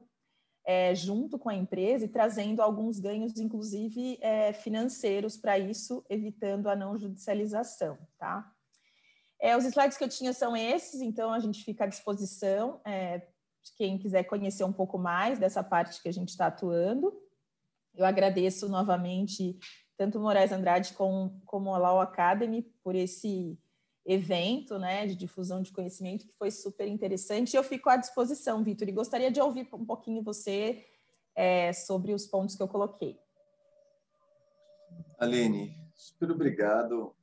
junto com a empresa e trazendo alguns ganhos, inclusive financeiros para isso, evitando a não judicialização, tá? Os slides que eu tinha são esses, então a gente fica à disposição de quem quiser conhecer um pouco mais dessa parte que a gente está atuando. Eu agradeço novamente tanto o Moraes Andrade como a Law Academy por esse evento, né, de difusão de conhecimento, que foi super interessante. Eu fico à disposição, Vitor, e gostaria de ouvir um pouquinho você sobre os pontos que eu coloquei. Aline, super obrigado.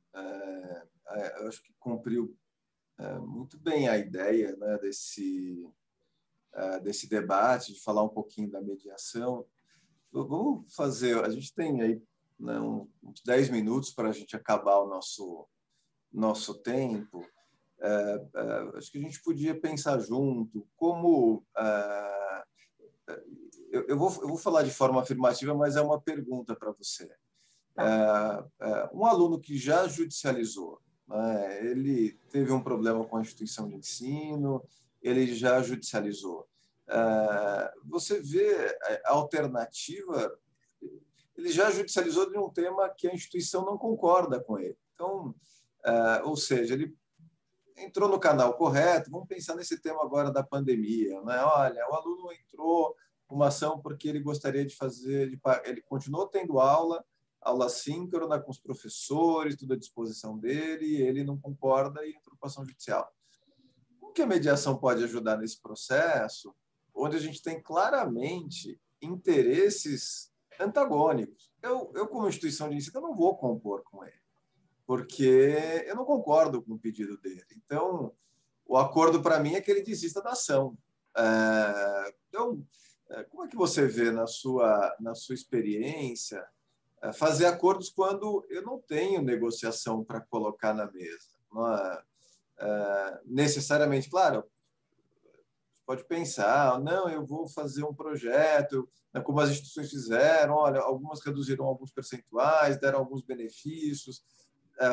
Eu acho que cumpriu muito bem a ideia, né, desse debate, de falar um pouquinho da mediação. Vamos fazer, a gente tem aí, né, uns 10 minutos para a gente acabar o nosso tempo. Acho que a gente podia pensar junto como... eu vou falar de forma afirmativa, mas é uma pergunta para você. Um aluno que já judicializou, né, ele teve um problema com a instituição de ensino, ele já judicializou. Você vê a alternativa, ele já judicializou de um tema que a instituição não concorda com ele. Então, ou seja, ele entrou no canal correto. Vamos pensar nesse tema agora da pandemia, né? Olha, o aluno entrou com uma ação porque ele gostaria de fazer, ele continuou tendo aula síncrona com os professores, tudo à disposição dele, e ele não concorda e entrou com ação judicial. Como que a mediação pode ajudar nesse processo, onde a gente tem claramente interesses antagônicos? Eu como instituição de ensino, eu não vou compor com ele, porque eu não concordo com o pedido dele. Então, o acordo para mim é que ele desista da ação. Então, como é que você vê na sua experiência fazer acordos quando eu não tenho negociação para colocar na mesa? Não é, necessariamente, claro, pode pensar, não, eu vou fazer um projeto, como as instituições fizeram, olha, algumas reduziram alguns percentuais, deram alguns benefícios,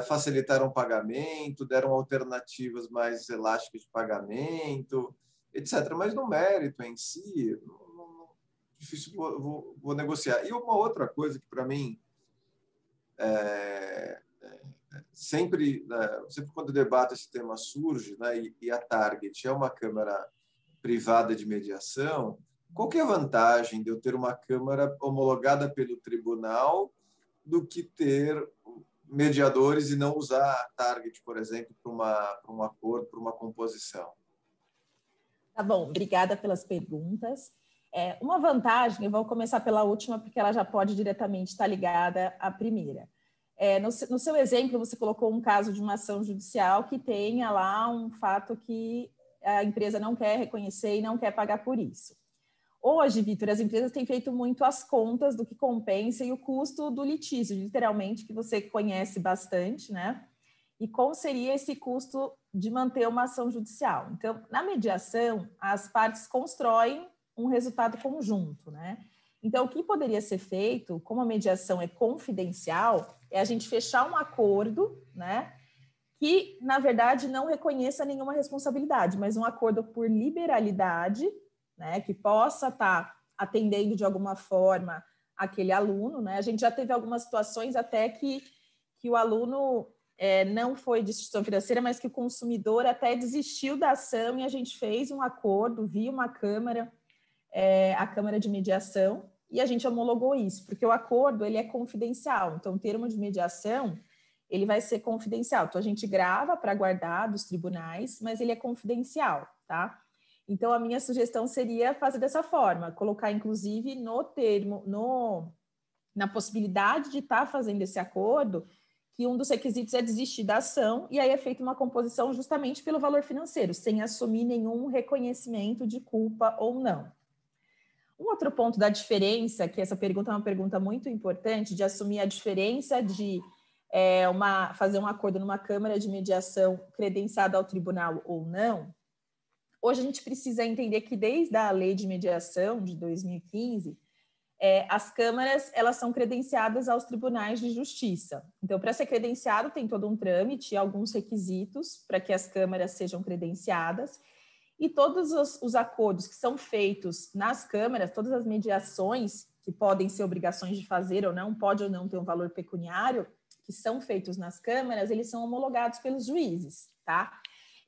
facilitaram o pagamento, deram alternativas mais elásticas de pagamento, etc. Mas no mérito em si, difícil vou negociar. E uma outra coisa que, para mim, sempre quando o debate esse tema surge, né, e a Target é uma câmara privada de mediação, qual que é a vantagem de eu ter uma câmara homologada pelo tribunal do que ter mediadores e não usar a Target, por exemplo, para um acordo, para uma composição? Tá bom, obrigada pelas perguntas. Uma vantagem, eu vou começar pela última, porque ela já pode diretamente estar ligada à primeira. No seu exemplo, você colocou um caso de uma ação judicial que tenha lá um fato que a empresa não quer reconhecer e não quer pagar por isso. Hoje, Vitor, as empresas têm feito muito as contas do que compensa e o custo do litígio, literalmente, que você conhece bastante, né? E qual seria esse custo de manter uma ação judicial? Então, na mediação, as partes constroem um resultado conjunto, né? Então, o que poderia ser feito, como a mediação é confidencial, é a gente fechar um acordo, né, que, na verdade, não reconheça nenhuma responsabilidade, mas um acordo por liberalidade, né, que possa estar atendendo de alguma forma aquele aluno, né? A gente já teve algumas situações até que o aluno não foi de instituição financeira, mas que o consumidor até desistiu da ação e a gente fez um acordo via uma câmara, a Câmara de Mediação, e a gente homologou isso, porque o acordo ele é confidencial, então o termo de mediação ele vai ser confidencial. Então a gente grava para guardar dos tribunais, mas ele é confidencial, tá? Então a minha sugestão seria fazer dessa forma, colocar inclusive no termo, na possibilidade de estar fazendo esse acordo, que um dos requisitos é desistir da ação, e aí é feita uma composição justamente pelo valor financeiro, sem assumir nenhum reconhecimento de culpa ou não. Um outro ponto da diferença, que essa pergunta é uma pergunta muito importante, de assumir a diferença de fazer um acordo numa câmara de mediação credenciada ao tribunal ou não. Hoje a gente precisa entender que desde a lei de mediação de 2015, as câmaras elas são credenciadas aos tribunais de justiça. Então, para ser credenciado, tem todo um trâmite, alguns requisitos para que as câmaras sejam credenciadas. E todos os acordos que são feitos nas câmaras, todas as mediações que podem ser obrigações de fazer ou não, pode ou não ter um valor pecuniário, que são feitos nas câmaras, eles são homologados pelos juízes, tá?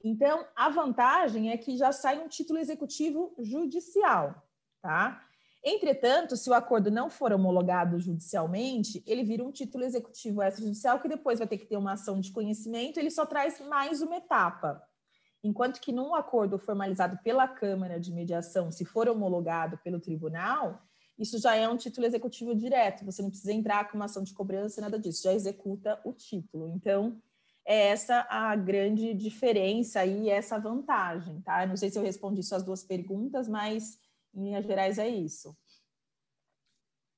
Então, a vantagem é que já sai um título executivo judicial, tá? Entretanto, se o acordo não for homologado judicialmente, ele vira um título executivo extrajudicial que depois vai ter que ter uma ação de conhecimento, ele só traz mais uma etapa. Enquanto que num acordo formalizado pela Câmara de Mediação, se for homologado pelo tribunal, isso já é um título executivo direto, você não precisa entrar com uma ação de cobrança, nada disso, já executa o título. Então, é essa a grande diferença e essa vantagem, tá? Eu não sei se eu respondi suas duas perguntas, mas em linhas gerais é isso.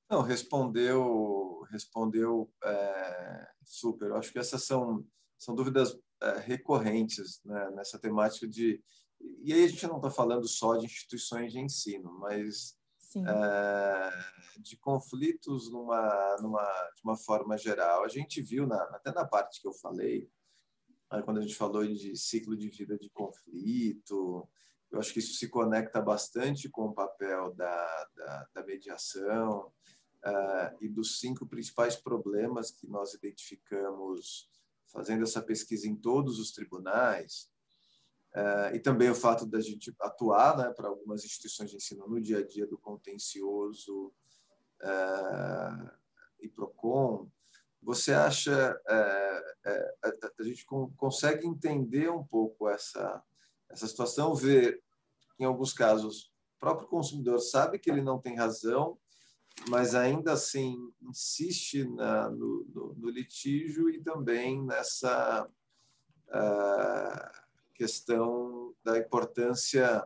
Não, respondeu super. Eu acho que essas são dúvidas recorrentes, né, nessa temática de... E aí a gente não está falando só de instituições de ensino, mas de conflitos de uma forma geral. A gente viu, até na parte que eu falei, quando a gente falou de ciclo de vida de conflito, eu acho que isso se conecta bastante com o papel da mediação e dos 5 principais problemas que nós identificamos fazendo essa pesquisa em todos os tribunais, e também o fato da gente atuar, né, para algumas instituições de ensino no dia a dia do contencioso e PROCON. Você acha, a gente consegue entender um pouco essa situação, ver, em alguns casos, o próprio consumidor sabe que ele não tem razão, mas ainda assim insiste no litígio e também nessa questão da importância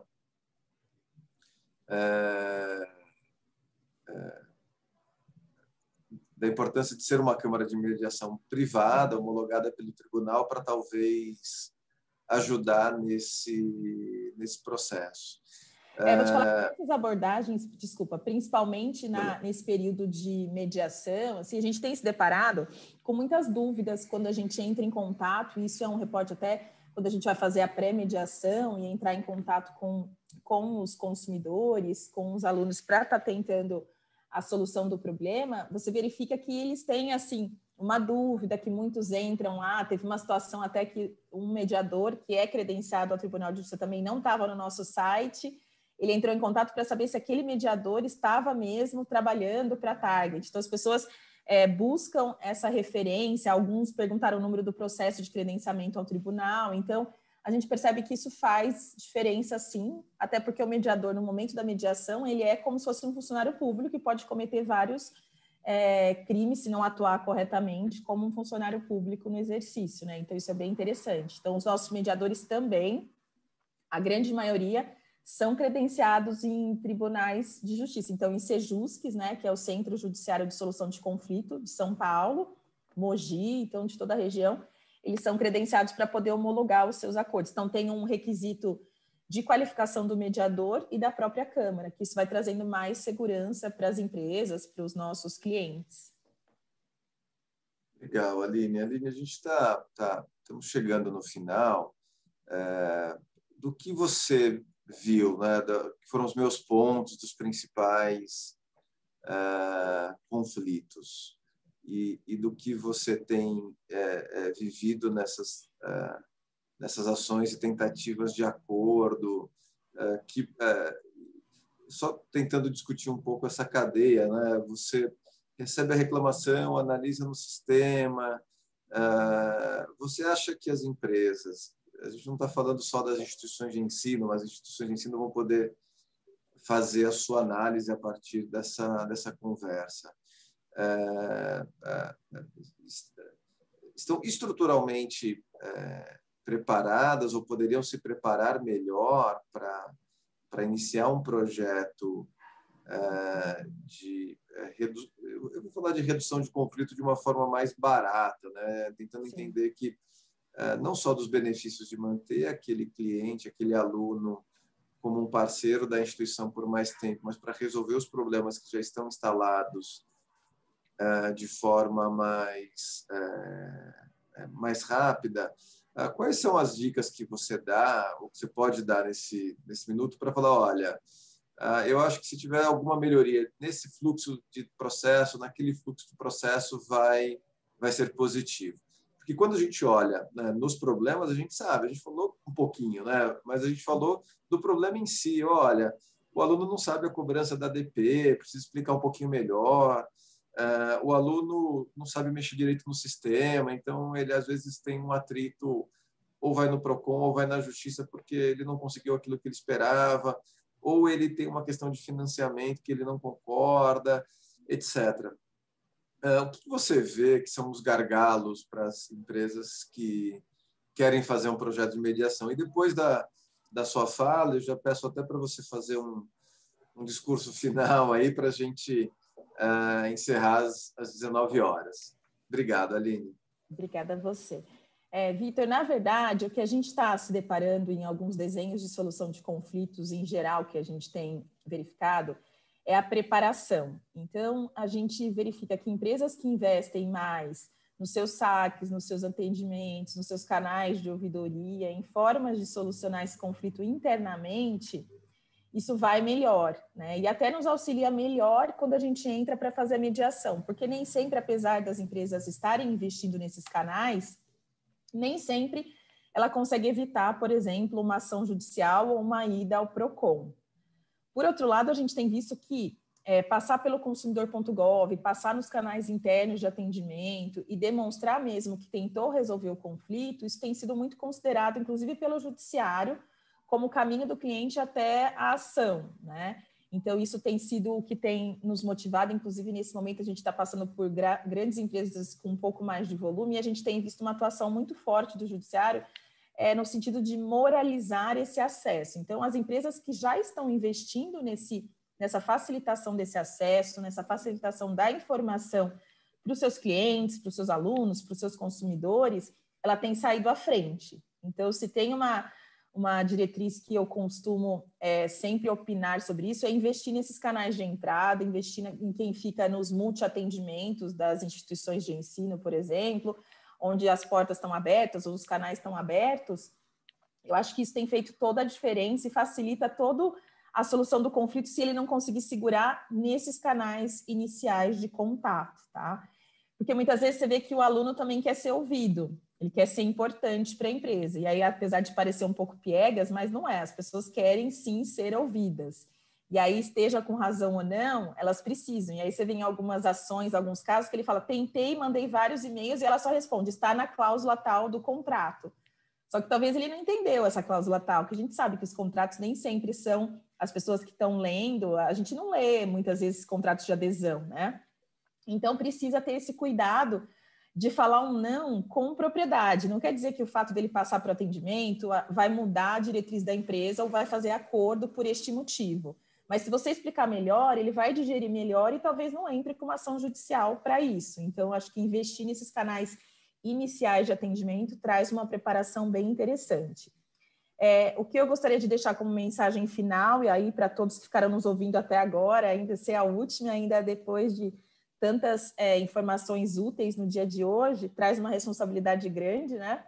de ser uma câmara de mediação privada, homologada pelo tribunal, para talvez ajudar nesse processo. Vou te falar que essas abordagens, desculpa, principalmente nesse período de mediação, assim, a gente tem se deparado com muitas dúvidas quando a gente entra em contato, e isso é um reporte até quando a gente vai fazer a pré-mediação e entrar em contato com os consumidores, com os alunos para estar tentando a solução do problema, você verifica que eles têm, assim, uma dúvida, que muitos entram lá, teve uma situação até que um mediador que é credenciado ao Tribunal de Justiça também não estava no nosso site, ele entrou em contato para saber se aquele mediador estava mesmo trabalhando para a Target. Então, as pessoas buscam essa referência, alguns perguntaram o número do processo de credenciamento ao tribunal, então a gente percebe que isso faz diferença sim, até porque o mediador, no momento da mediação, ele é como se fosse um funcionário público que pode cometer vários crimes se não atuar corretamente como um funcionário público no exercício, né? Então isso é bem interessante. Então os nossos mediadores também, a grande maioria, são credenciados em tribunais de justiça. Então, em Sejusques, né, que é o Centro Judiciário de Solução de Conflito de São Paulo, Mogi, então de toda a região, eles são credenciados para poder homologar os seus acordos. Então, tem um requisito de qualificação do mediador e da própria Câmara, que isso vai trazendo mais segurança para as empresas, para os nossos clientes. Legal, Aline. Aline, a gente estamos chegando no final. Do que você viu, né, que foram os meus pontos dos principais conflitos. e do que você tem vivido nessas ações e tentativas de acordo, só tentando discutir um pouco essa cadeia, né? Você recebe a reclamação, analisa no sistema. Você acha que as empresas, a gente não está falando só das instituições de ensino, mas as instituições de ensino vão poder fazer a sua análise a partir dessa conversa. Estão estruturalmente preparadas ou poderiam se preparar melhor para iniciar um projeto eu vou falar de redução de conflito de uma forma mais barata, né? Tentando entender que não só dos benefícios de manter aquele cliente, aquele aluno como um parceiro da instituição por mais tempo, mas para resolver os problemas que já estão instalados de forma mais rápida. Quais são as dicas que você dá, ou que você pode dar nesse minuto para falar, olha, eu acho que se tiver alguma melhoria nesse fluxo de processo, naquele fluxo de processo, vai ser positivo. Porque quando a gente olha, né, nos problemas, a gente sabe, a gente falou um pouquinho, né, mas a gente falou do problema em si. Olha, o aluno não sabe a cobrança da ADP, precisa explicar um pouquinho melhor. O aluno não sabe mexer direito no sistema, então ele às vezes tem um atrito, ou vai no PROCON ou vai na justiça porque ele não conseguiu aquilo que ele esperava, ou ele tem uma questão de financiamento que ele não concorda, etc. O que você vê que são os gargalos para as empresas que querem fazer um projeto de mediação? E depois da sua fala, eu já peço até para você fazer um discurso final aí para a gente encerrar às 19 horas. Obrigado, Aline. Obrigada a você. Vitor, na verdade, o que a gente está se deparando em alguns desenhos de solução de conflitos em geral que a gente tem verificado é a preparação. Então, a gente verifica que empresas que investem mais nos seus saques, nos seus atendimentos, nos seus canais de ouvidoria, em formas de solucionar esse conflito internamente, isso vai melhor, né? E até nos auxilia melhor quando a gente entra para fazer a mediação, porque nem sempre, apesar das empresas estarem investindo nesses canais, nem sempre ela consegue evitar, por exemplo, uma ação judicial ou uma ida ao PROCON. Por outro lado, a gente tem visto que passar pelo consumidor.gov, passar nos canais internos de atendimento e demonstrar mesmo que tentou resolver o conflito, isso tem sido muito considerado, inclusive pelo judiciário, como o caminho do cliente até a ação, né? Então, isso tem sido o que tem nos motivado, inclusive nesse momento a gente está passando por grandes empresas com um pouco mais de volume e a gente tem visto uma atuação muito forte do judiciário no sentido de moralizar esse acesso. Então, as empresas que já estão investindo nessa facilitação desse acesso, nessa facilitação da informação para os seus clientes, para os seus alunos, para os seus consumidores, ela tem saído à frente. Então, se tem uma diretriz que eu costumo sempre opinar sobre isso, é investir nesses canais de entrada, investir em quem fica nos multi-atendimentos das instituições de ensino, por exemplo, onde as portas estão abertas ou os canais estão abertos. Eu acho que isso tem feito toda a diferença e facilita toda a solução do conflito se ele não conseguir segurar nesses canais iniciais de contato, tá? Porque muitas vezes você vê que o aluno também quer ser ouvido, ele quer ser importante para a empresa. E aí, apesar de parecer um pouco piegas, mas não é. As pessoas querem, sim, ser ouvidas. E aí, esteja com razão ou não, elas precisam. E aí você vê em algumas ações, alguns casos, que ele fala, tentei, mandei vários e-mails, e ela só responde, está na cláusula tal do contrato. Só que talvez ele não entendeu essa cláusula tal, porque a gente sabe que os contratos nem sempre são as pessoas que estão lendo. A gente não lê, muitas vezes, contratos de adesão, né? Então, precisa ter esse cuidado de falar um não com propriedade. Não quer dizer que o fato dele passar para o atendimento vai mudar a diretriz da empresa ou vai fazer acordo por este motivo. Mas se você explicar melhor, ele vai digerir melhor e talvez não entre com uma ação judicial para isso. Então, acho que investir nesses canais iniciais de atendimento traz uma preparação bem interessante. O que eu gostaria de deixar como mensagem final, e aí para todos que ficaram nos ouvindo até agora, ainda ser a última, ainda depois de tantas informações úteis no dia de hoje, traz uma responsabilidade grande, né?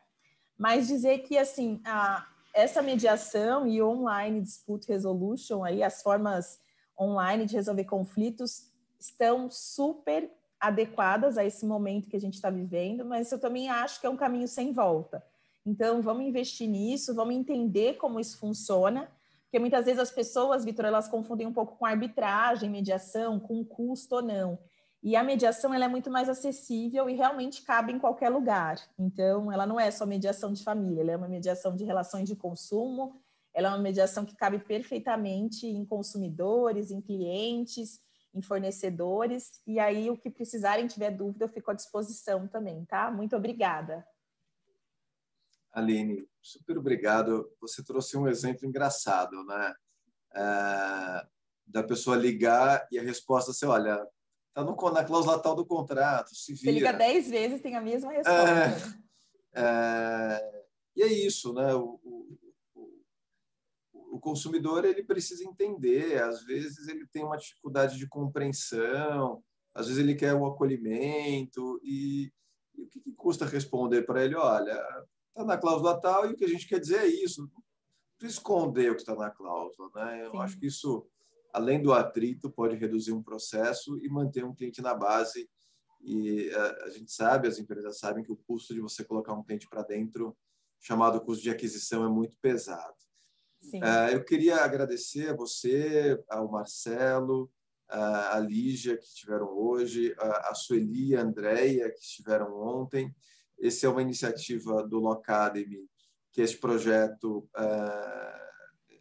Mas dizer que, assim, essa mediação e online dispute resolution, aí, as formas online de resolver conflitos, estão super adequadas a esse momento que a gente está vivendo, mas eu também acho que é um caminho sem volta. Então, vamos investir nisso, vamos entender como isso funciona, porque muitas vezes as pessoas, Vitor, elas confundem um pouco com arbitragem, mediação, com custo ou não. E a mediação ela é muito mais acessível e realmente cabe em qualquer lugar. Então, ela não é só mediação de família, ela é uma mediação de relações de consumo, ela é uma mediação que cabe perfeitamente em consumidores, em clientes, em fornecedores. E aí, o que precisarem, tiver dúvida, eu fico à disposição também, tá? Muito obrigada. Aline, super obrigado. Você trouxe um exemplo engraçado, né? Da pessoa ligar e a resposta ser, olha, está na cláusula tal do contrato, se vira. Você liga 10 vezes, tem a mesma resposta. E é isso, né? O consumidor ele precisa entender, às vezes ele tem uma dificuldade de compreensão, às vezes ele quer o acolhimento, e o que custa responder para ele, olha, está na cláusula tal e o que a gente quer dizer é isso, não precisa esconder o que está na cláusula, né? Eu acho que isso, além do atrito, pode reduzir um processo e manter um cliente na base, e a gente sabe, as empresas sabem que o custo de você colocar um cliente para dentro, chamado custo de aquisição, é muito pesado. Eu queria agradecer a você, ao Marcelo, a Lígia, que estiveram hoje, a Sueli e a Andréia, que estiveram ontem. Essa é uma iniciativa do Locademy, que é esse projeto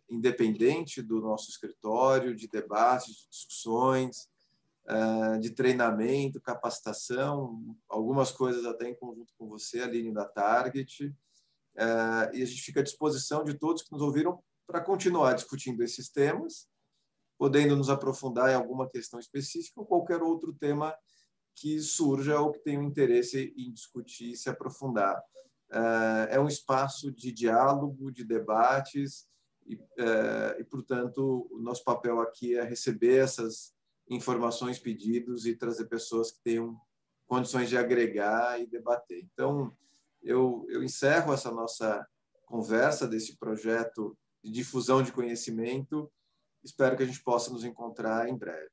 independente do nosso escritório, de debates, de discussões, de treinamento, capacitação, algumas coisas até em conjunto com você, Aline, da Target. E a gente fica à disposição de todos que nos ouviram para continuar discutindo esses temas, podendo nos aprofundar em alguma questão específica ou qualquer outro tema que surja ou que tenha um interesse em discutir e se aprofundar. É um espaço de diálogo, de debates, e, portanto, o nosso papel aqui é receber essas informações, pedidos e trazer pessoas que tenham condições de agregar e debater. Então, eu encerro essa nossa conversa desse projeto de difusão de conhecimento. Espero que a gente possa nos encontrar em breve.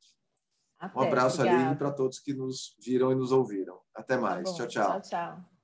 Um abraço, Aline, para todos que nos viram e nos ouviram. Até mais. Tá bom. Tchau, tchau. Tchau, tchau.